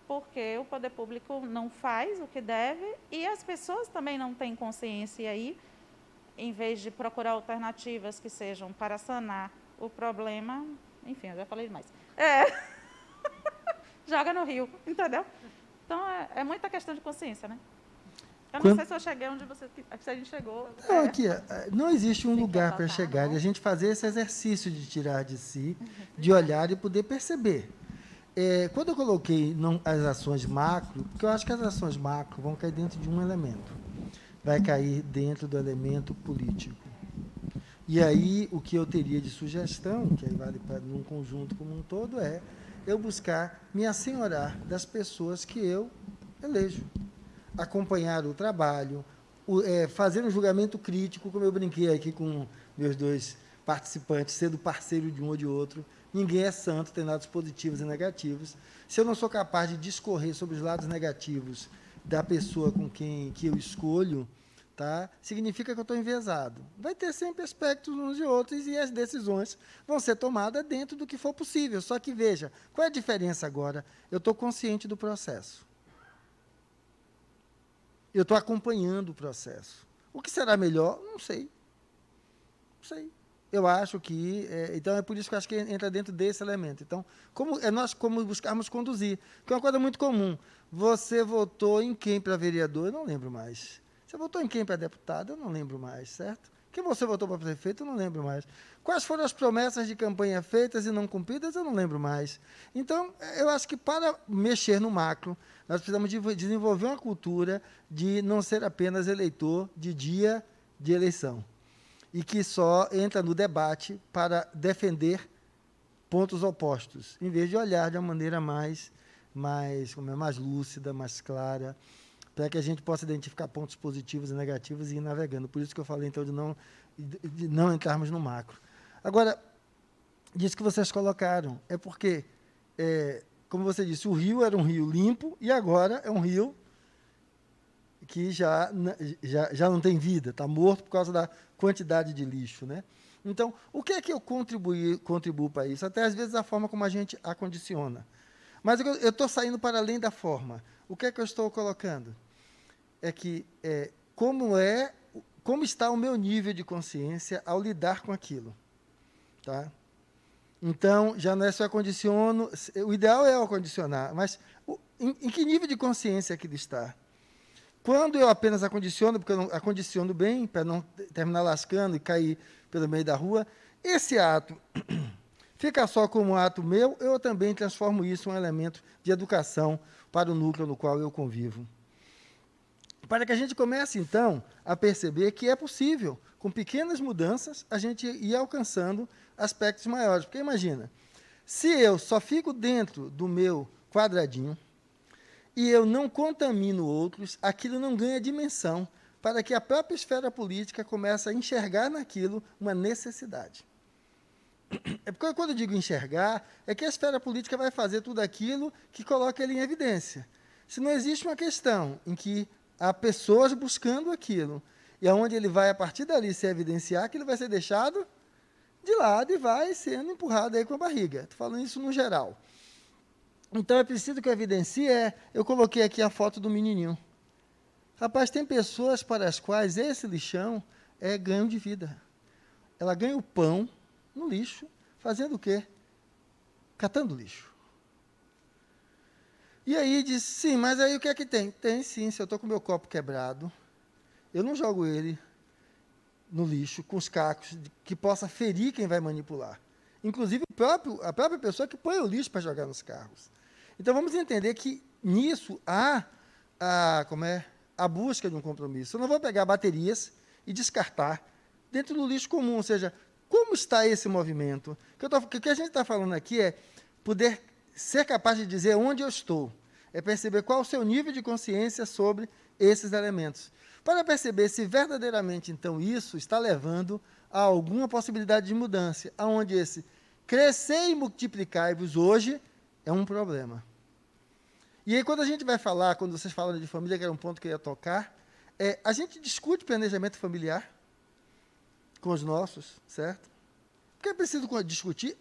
porque o poder público não faz o que deve e as pessoas também não têm consciência. E aí, em vez de procurar alternativas que sejam para sanar o problema, enfim, eu já falei demais. Joga no rio, entendeu? Então, é muita questão de consciência, né? Eu não sei se eu cheguei onde se a gente chegou. Não, aqui, não existe um Tem que lugar para adotar, chegar não? e a gente fazer esse exercício de tirar de si, de olhar e poder perceber. Quando eu coloquei as ações macro, porque eu acho que as ações macro vão cair dentro de um elemento, vai cair dentro do elemento político. E aí, o que eu teria de sugestão, que aí vale para num conjunto como um todo, é eu buscar me assenhorar das pessoas que eu elejo. Acompanhar o trabalho, fazer um julgamento crítico, como eu brinquei aqui com meus dois participantes, sendo parceiro de um ou de outro. Ninguém é santo, tem lados positivos e negativos. Se eu não sou capaz de discorrer sobre os lados negativos da pessoa com que eu escolho, tá? Significa que eu estou enviesado. Vai ter sempre aspectos uns e outros e as decisões vão ser tomadas dentro do que for possível. Só que, veja, qual é a diferença agora? Eu estou consciente do processo. Eu estou acompanhando o processo. O que será melhor? Não sei. Não sei. Eu acho que... então, é por isso que eu acho que entra dentro desse elemento. Então, nós como buscarmos conduzir. Que é uma coisa muito comum. Você votou em quem para vereador? Eu não lembro mais. Você votou em quem para deputado? Eu não lembro mais, certo? Quem você votou para prefeito? Eu não lembro mais. Quais foram as promessas de campanha feitas e não cumpridas? Eu não lembro mais. Então, eu acho que para mexer no macro, nós precisamos desenvolver uma cultura de não ser apenas eleitor de dia de eleição e que só entra no debate para defender pontos opostos, em vez de olhar de uma maneira mais lúcida, mais clara, para que a gente possa identificar pontos positivos e negativos e ir navegando. Por isso que eu falei, então, de não entrarmos no macro. Agora, disso que vocês colocaram, é porque, como você disse, o rio era um rio limpo e agora é um rio que já não tem vida, está morto por causa da quantidade de lixo, né? Então, o que é que eu contribuo para isso? Até, às vezes, a forma como a gente acondiciona. Mas eu estou saindo para além da forma. O que é que eu estou colocando? É que como está o meu nível de consciência ao lidar com aquilo. Tá? Então, já não é só acondiciono, o ideal é eu acondicionar, mas em que nível de consciência aquilo está? Quando eu apenas acondiciono, porque eu não acondiciono bem, para não terminar lascando e cair pelo meio da rua, esse ato fica só como um ato meu, eu também transformo isso em um elemento de educação para o núcleo no qual eu convivo. Para que a gente comece, então, a perceber que é possível, com pequenas mudanças, a gente ir alcançando aspectos maiores. Porque imagina, se eu só fico dentro do meu quadradinho e eu não contamino outros, aquilo não ganha dimensão para que a própria esfera política comece a enxergar naquilo uma necessidade. É porque quando eu digo enxergar, é que a esfera política vai fazer tudo aquilo que coloca ele em evidência. Se não existe uma questão em que há pessoas buscando aquilo, e aonde ele vai, a partir dali, se evidenciar, que ele vai ser deixado de lado e vai sendo empurrado aí com a barriga. Estou falando isso no geral. Então, é preciso que eu evidencie, eu coloquei aqui a foto do menininho. Rapaz, tem pessoas para as quais esse lixão é ganho de vida. Ela ganha o pão no lixo, fazendo o quê? Catando lixo. E aí diz, sim, mas aí o que é que tem? Tem sim, se eu estou com o meu copo quebrado, eu não jogo ele no lixo com os cacos que possa ferir quem vai manipular. Inclusive a própria pessoa que põe o lixo para jogar nos carros. Então vamos entender que nisso há a busca de um compromisso. Eu não vou pegar baterias e descartar dentro do lixo comum, ou seja, como está esse movimento? O que a gente está falando aqui é poder ser capaz de dizer onde eu estou, é perceber qual é o seu nível de consciência sobre esses elementos, para perceber se verdadeiramente, então, isso está levando a alguma possibilidade de mudança, aonde esse crescer e multiplicar-vos hoje é um problema. E aí, quando a gente vai falar, quando vocês falam de família, que era um ponto que eu ia tocar, a gente discute planejamento familiar com os nossos, certo? Porque é preciso discutir,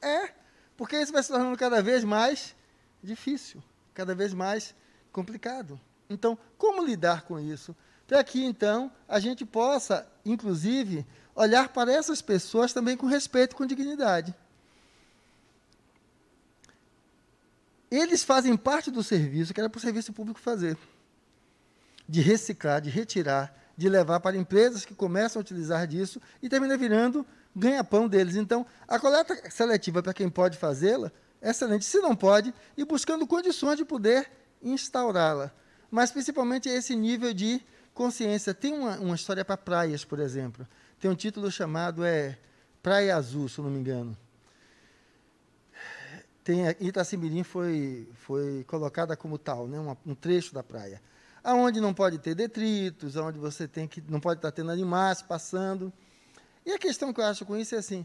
Porque isso vai se tornando cada vez mais difícil, cada vez mais complicado. Então, como lidar com isso? Para que, então, a gente possa, inclusive, olhar para essas pessoas também com respeito, com dignidade. Eles fazem parte do serviço que era para o serviço público fazer, de reciclar, de retirar, de levar para empresas que começam a utilizar disso e termina virando ganha-pão deles. Então, a coleta seletiva, para quem pode fazê-la, é excelente. Se não pode, e buscando condições de poder instaurá-la. Mas, principalmente, esse nível de consciência. Tem uma história para praias, por exemplo. Tem um título chamado Praia Azul, se eu não me engano. Itacimirim foi colocada como tal, né, um trecho da praia. Aonde não pode ter detritos, aonde você não pode estar tendo animais passando. E a questão que eu acho com isso é assim,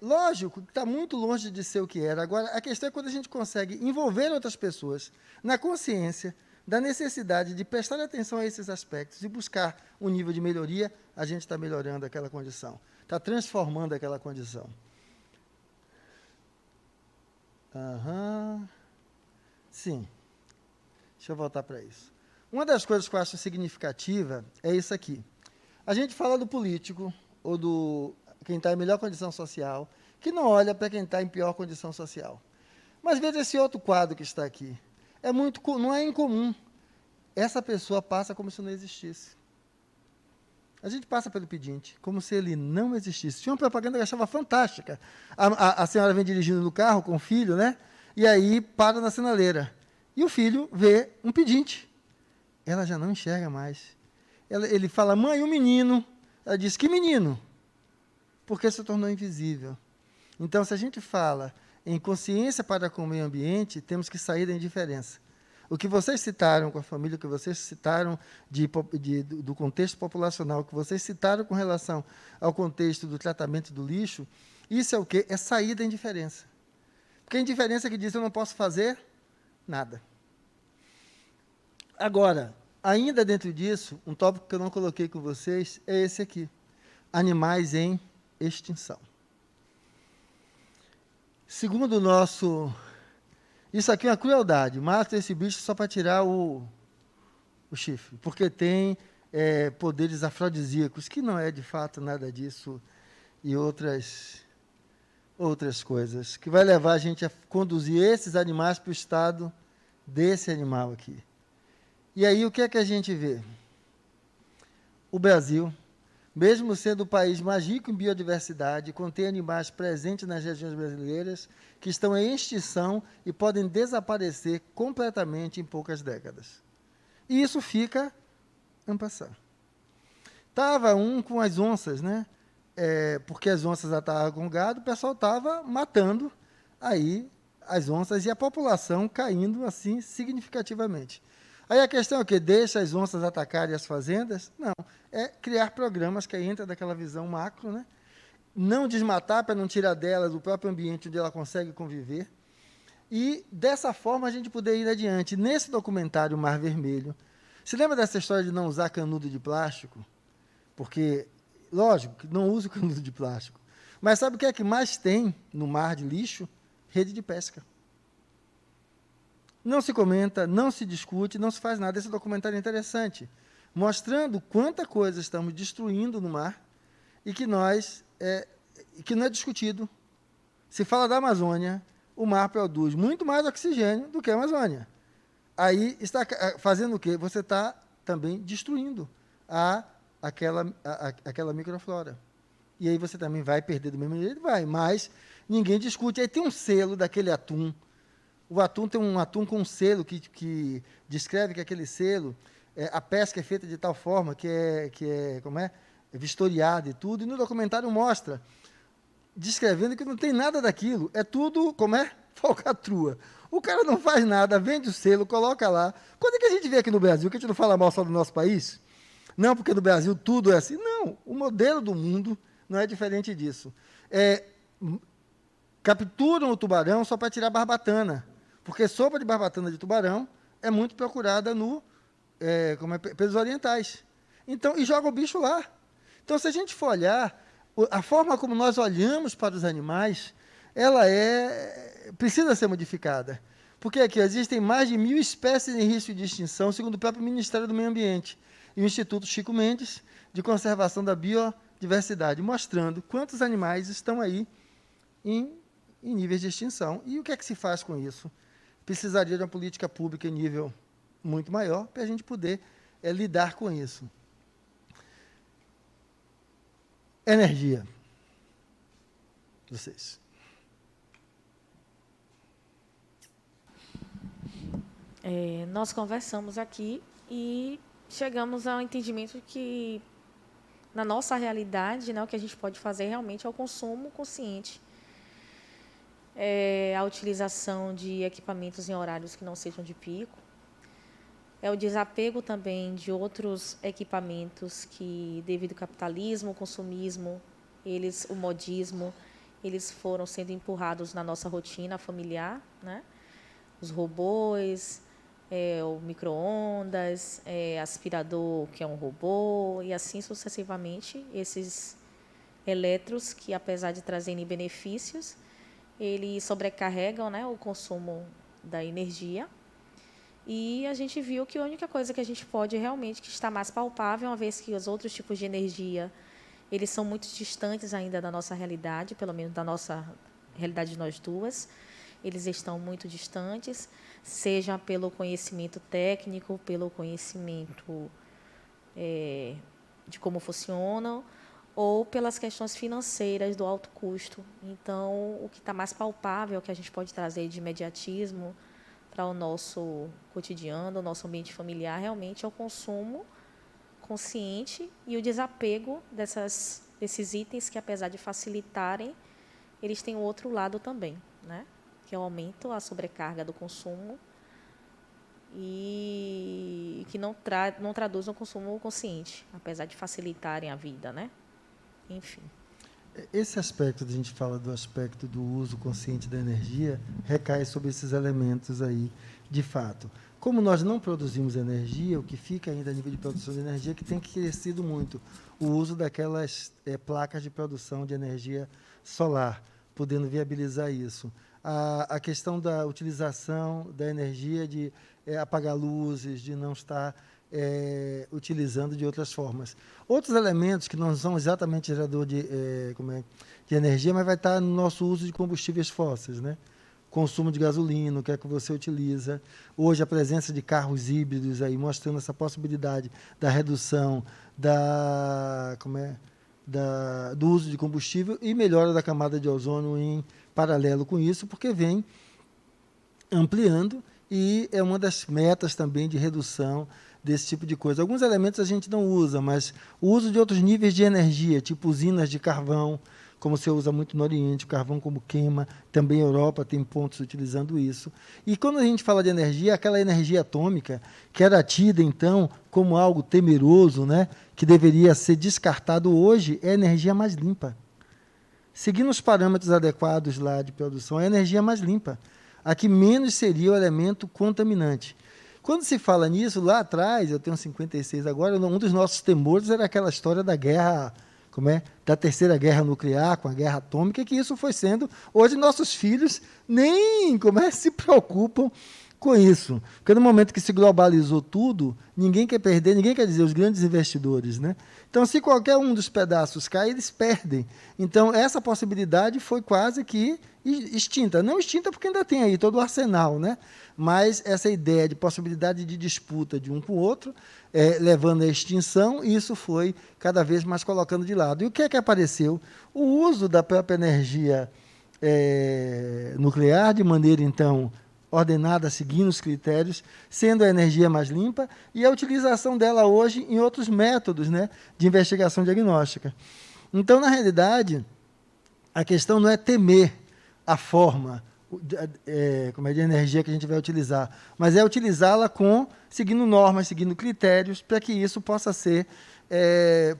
lógico que está muito longe de ser o que era. Agora, a questão é quando a gente consegue envolver outras pessoas na consciência da necessidade de prestar atenção a esses aspectos e buscar um nível de melhoria, a gente está melhorando aquela condição, está transformando aquela condição. Sim. Deixa eu voltar para isso. Uma das coisas que eu acho significativa é isso aqui. A gente fala do político, ou do quem está em melhor condição social, que não olha para quem está em pior condição social. Mas veja esse outro quadro que está aqui. Não é incomum. Essa pessoa passa como se não existisse. A gente passa pelo pedinte, como se ele não existisse. Tinha uma propaganda que eu achava fantástica. A senhora vem dirigindo no carro com o filho, né? E aí para na sinaleira. E o filho vê um pedinte. Ela já não enxerga mais. Ele fala, mãe, um menino. Ela diz, que menino? Porque se tornou invisível. Então, se a gente fala em consciência para com o meio ambiente, temos que sair da indiferença. O que vocês citaram com a família, o que vocês citaram do contexto populacional, o que vocês citaram com relação ao contexto do tratamento do lixo, isso é o quê? É sair da indiferença. Porque a indiferença que diz eu não posso fazer nada. Agora, ainda dentro disso, um tópico que eu não coloquei com vocês é esse aqui. Animais em extinção. Segundo o nosso... Isso aqui é uma crueldade. Mata esse bicho só para tirar o chifre, porque tem poderes afrodisíacos, que não é de fato nada disso, e outras coisas, que vai levar a gente a conduzir esses animais para o estado desse animal aqui. E aí o que é que a gente vê? O Brasil, mesmo sendo o país mais rico em biodiversidade, contém animais presentes nas regiões brasileiras que estão em extinção e podem desaparecer completamente em poucas décadas. E isso fica en passant. Estava com as onças, né? Porque as onças atacavam com o gado, o pessoal estava matando aí as onças e a população caindo assim significativamente. Aí a questão é o quê? Deixa as onças atacarem as fazendas? Não. É criar programas que aí entra daquela visão macro, né? Não desmatar para não tirar delas o próprio ambiente onde ela consegue conviver. E, dessa forma, a gente poder ir adiante. Nesse documentário Mar Vermelho, se lembra dessa história de não usar canudo de plástico? Porque, lógico, que não usa o canudo de plástico. Mas sabe o que é que mais tem no mar de lixo? Rede de pesca. Não se comenta, não se discute, não se faz nada. Esse documentário é interessante, mostrando quanta coisa estamos destruindo no mar e que não é discutido. Se fala da Amazônia, o mar produz muito mais oxigênio do que a Amazônia. Aí está fazendo o quê? Você está também destruindo aquela microflora. E aí você também vai perder do mesmo jeito? Vai, mas ninguém discute. Aí tem um selo daquele atum. O atum tem um atum com um selo que descreve que aquele selo, a pesca é feita de tal forma que é vistoriada e tudo. E no documentário mostra, descrevendo que não tem nada daquilo. É tudo, falcatrua. O cara não faz nada, vende o selo, coloca lá. Quando é que a gente vê aqui no Brasil, que a gente não fala mal só do nosso país? Não, porque no Brasil tudo é assim. Não, o modelo do mundo não é diferente disso. Capturam o tubarão só para tirar barbatana, porque sopa de barbatana de tubarão é muito procurada pelos orientais. Então, e joga o bicho lá. Então, se a gente for olhar, a forma como nós olhamos para os animais ela precisa ser modificada. Porque aqui existem mais de 1.000 espécies em risco de extinção, segundo o próprio Ministério do Meio Ambiente e o Instituto Chico Mendes de Conservação da Biodiversidade, mostrando quantos animais estão aí em níveis de extinção. E o que é que se faz com isso? Precisaria de uma política pública em nível muito maior para a gente poder lidar com isso. Energia. Vocês. Nós conversamos aqui e chegamos ao entendimento que, na nossa realidade, né, o que a gente pode fazer realmente é o consumo consciente. A utilização de equipamentos em horários que não sejam de pico. O desapego também de outros equipamentos que, devido ao capitalismo, o consumismo, o modismo, eles foram sendo empurrados na nossa rotina familiar, né? Os robôs, o micro-ondas, aspirador, que é um robô, e assim sucessivamente, esses eletros que, apesar de trazerem benefícios, eles sobrecarregam, né, o consumo da energia. E a gente viu que a única coisa que a gente pode realmente, que está mais palpável, uma vez que os outros tipos de energia, eles são muito distantes ainda da nossa realidade, pelo menos da nossa realidade de nós duas, eles estão muito distantes, seja pelo conhecimento técnico, pelo conhecimento de como funcionam, ou pelas questões financeiras do alto custo. Então, o que está mais palpável, que a gente pode trazer de imediatismo para o nosso cotidiano, o nosso ambiente familiar, realmente é o consumo consciente e o desapego desses itens que, apesar de facilitarem, eles têm o outro lado também, né? Que é o aumento, a sobrecarga do consumo e que não traduz um consumo consciente, apesar de facilitarem a vida, né? Enfim. Esse aspecto, a gente fala do aspecto do uso consciente da energia, recai sobre esses elementos aí, de fato. Como nós não produzimos energia, o que fica ainda a nível de produção de energia é que tem crescido muito o uso daquelas placas de produção de energia solar, podendo viabilizar isso. A questão da utilização da energia, de apagar luzes, de não estar utilizando de outras formas. Outros elementos que não são exatamente gerador de energia, mas vai estar no nosso uso de combustíveis fósseis, né? Consumo de gasolina, o que é que você utiliza. Hoje, a presença de carros híbridos aí, mostrando essa possibilidade da redução do uso de combustível e melhora da camada de ozônio em paralelo com isso, porque vem ampliando e é uma das metas também de redução desse tipo de coisa. Alguns elementos a gente não usa, mas o uso de outros níveis de energia, tipo usinas de carvão, como se usa muito no Oriente, o carvão como queima, também a Europa tem pontos utilizando isso. E quando a gente fala de energia, aquela energia atômica, que era tida, então, como algo temeroso, né, que deveria ser descartado hoje, é a energia mais limpa. Seguindo os parâmetros adequados lá de produção, é a energia mais limpa. A que menos seria o elemento contaminante. Quando se fala nisso, lá atrás, eu tenho 56 agora, um dos nossos temores era aquela história da guerra, da terceira guerra nuclear, com a guerra atômica, que isso foi sendo... Hoje, nossos filhos nem se preocupam com isso. Porque no momento que se globalizou tudo, ninguém quer perder, ninguém quer dizer os grandes investidores, né? Então, se qualquer um dos pedaços cai, eles perdem. Então, essa possibilidade foi quase que extinta. Não extinta porque ainda tem aí todo o arsenal, né? Mas essa ideia de possibilidade de disputa de um com o outro, levando à extinção, isso foi cada vez mais colocando de lado. E o que é que apareceu? O uso da própria energia nuclear, de maneira, então, ordenada, seguindo os critérios, sendo a energia mais limpa, e a utilização dela hoje em outros métodos, né, de investigação diagnóstica. Então, na realidade, a questão não é temer a forma de energia que a gente vai utilizar, mas é utilizá-la seguindo normas, seguindo critérios, para que isso possa ser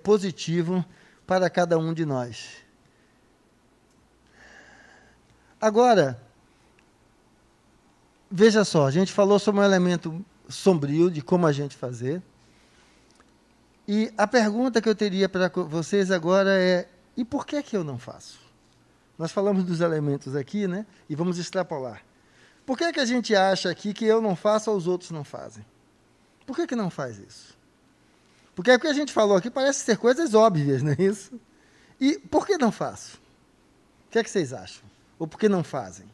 positivo para cada um de nós. Agora, veja só, a gente falou sobre um elemento sombrio de como a gente fazer. E a pergunta que eu teria para vocês agora é: e por que eu não faço? Nós falamos dos elementos aqui, né? E vamos extrapolar. Por que que a gente acha aqui que eu não faço, os outros não fazem? Por que que não faz isso? Porque o que a gente falou aqui parece ser coisas óbvias, não é isso? E por que não faço? O que é que vocês acham? Ou por que não fazem?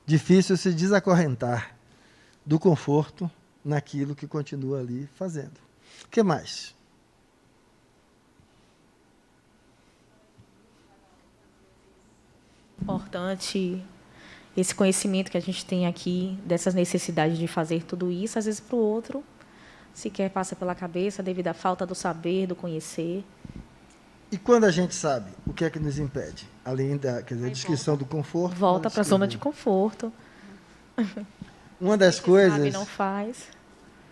Difícil se desacorrentar do conforto naquilo que continua ali fazendo. O que mais? Importante esse conhecimento que a gente tem aqui, dessas necessidades de fazer tudo isso, às vezes para o outro, sequer passa pela cabeça devido à falta do saber, do conhecer. E quando a gente sabe, o que é que nos impede? Além da, quer dizer, descrição do conforto. Volta para a zona de conforto. Uma das Sabe, coisas não faz.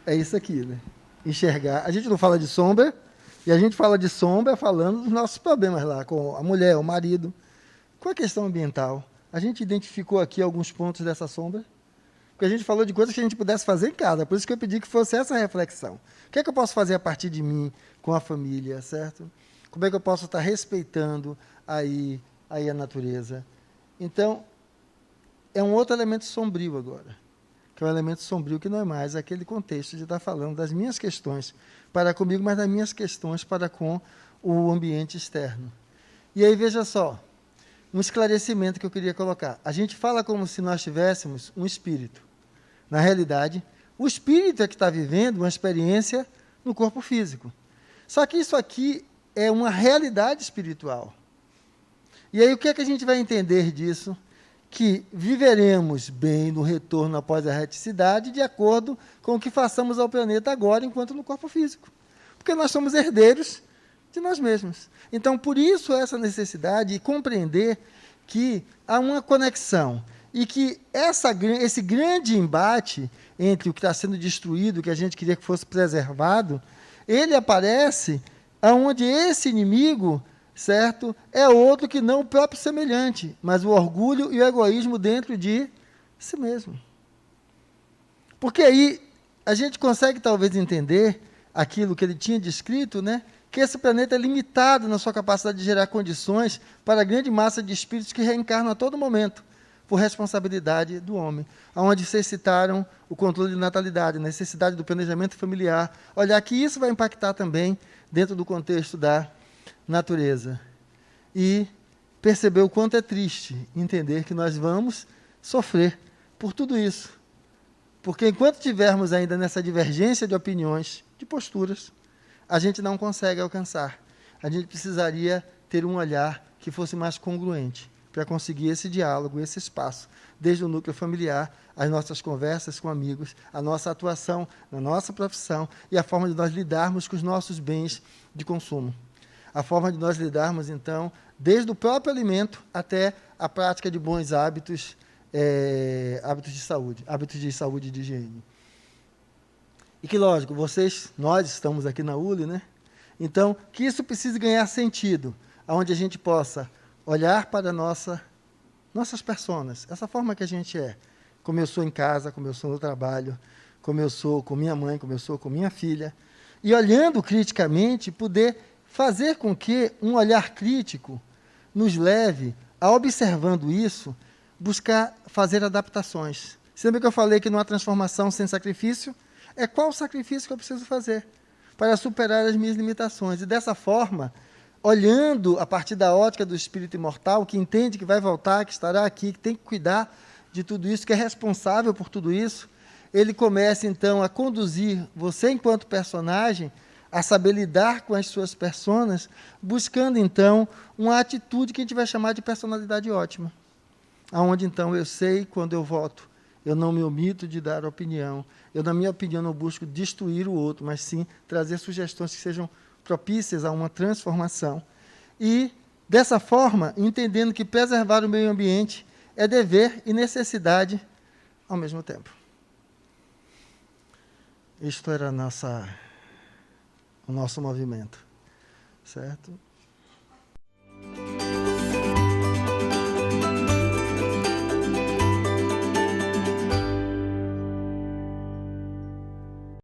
é isso aqui, né? Enxergar. A gente não fala de sombra, e a gente fala de sombra falando dos nossos problemas lá, com a mulher, o marido. Qual é a questão ambiental? A gente identificou aqui alguns pontos dessa sombra, porque a gente falou de coisas que a gente pudesse fazer em casa, por isso que eu pedi que fosse essa reflexão. O que é que eu posso fazer a partir de mim, com a família, certo? Como é que eu posso estar respeitando aí a natureza? Então, é um outro elemento sombrio agora, que é um elemento sombrio que não é mais aquele contexto de estar falando das minhas questões para comigo, mas das minhas questões para com o ambiente externo. E aí, veja só, um esclarecimento que eu queria colocar. A gente fala como se nós tivéssemos um espírito. Na realidade, o espírito é que está vivendo uma experiência no corpo físico. Só que isso aqui é uma realidade espiritual. E aí o que é que a gente vai entender disso? Que viveremos bem no retorno após a reticidade de acordo com o que façamos ao planeta agora, enquanto no corpo físico. Porque nós somos herdeiros de nós mesmos. Então, por isso, essa necessidade de compreender que há uma conexão e que esse grande embate entre o que está sendo destruído, que a gente queria que fosse preservado, ele aparece onde esse inimigo, certo, é outro que não o próprio semelhante, mas o orgulho e o egoísmo dentro de si mesmo. Porque aí a gente consegue talvez entender aquilo que ele tinha descrito, né? Que esse planeta é limitado na sua capacidade de gerar condições para a grande massa de espíritos que reencarnam a todo momento, por responsabilidade do homem. Onde vocês citaram o controle de natalidade, a necessidade do planejamento familiar, olhar que isso vai impactar também dentro do contexto da natureza. E perceber o quanto é triste entender que nós vamos sofrer por tudo isso. Porque enquanto tivermos ainda nessa divergência de opiniões, de posturas, a gente não consegue alcançar. A gente precisaria ter um olhar que fosse mais congruente para conseguir esse diálogo, esse espaço, desde o núcleo familiar, as nossas conversas com amigos, a nossa atuação na nossa profissão e a forma de nós lidarmos com os nossos bens de consumo. A forma de nós lidarmos, então, desde o próprio alimento até a prática de bons hábitos, hábitos de saúde e de higiene. E que, lógico, nós estamos aqui na ULI, né? Então, que isso precise ganhar sentido, onde a gente possa olhar para nossas personas, essa forma que a gente é, como eu sou em casa, como eu sou no trabalho, como eu sou com minha mãe, como eu sou com minha filha, e olhando criticamente, poder fazer com que um olhar crítico nos leve a, observando isso, buscar fazer adaptações. Você lembra que eu falei que não há transformação sem sacrifício? É qual o sacrifício que eu preciso fazer para superar as minhas limitações. E dessa forma, olhando a partir da ótica do espírito imortal, que entende que vai voltar, que estará aqui, que tem que cuidar de tudo isso, que é responsável por tudo isso, ele começa então a conduzir você enquanto personagem a saber lidar com as suas personas, buscando então uma atitude que a gente vai chamar de personalidade ótima. Aonde então eu sei quando eu voto, eu não me omito de dar opinião. Eu, na minha opinião, não busco destruir o outro, mas sim trazer sugestões que sejam propícias a uma transformação. E, dessa forma, entendendo que preservar o meio ambiente é dever e necessidade ao mesmo tempo. Isto era o nosso movimento, certo?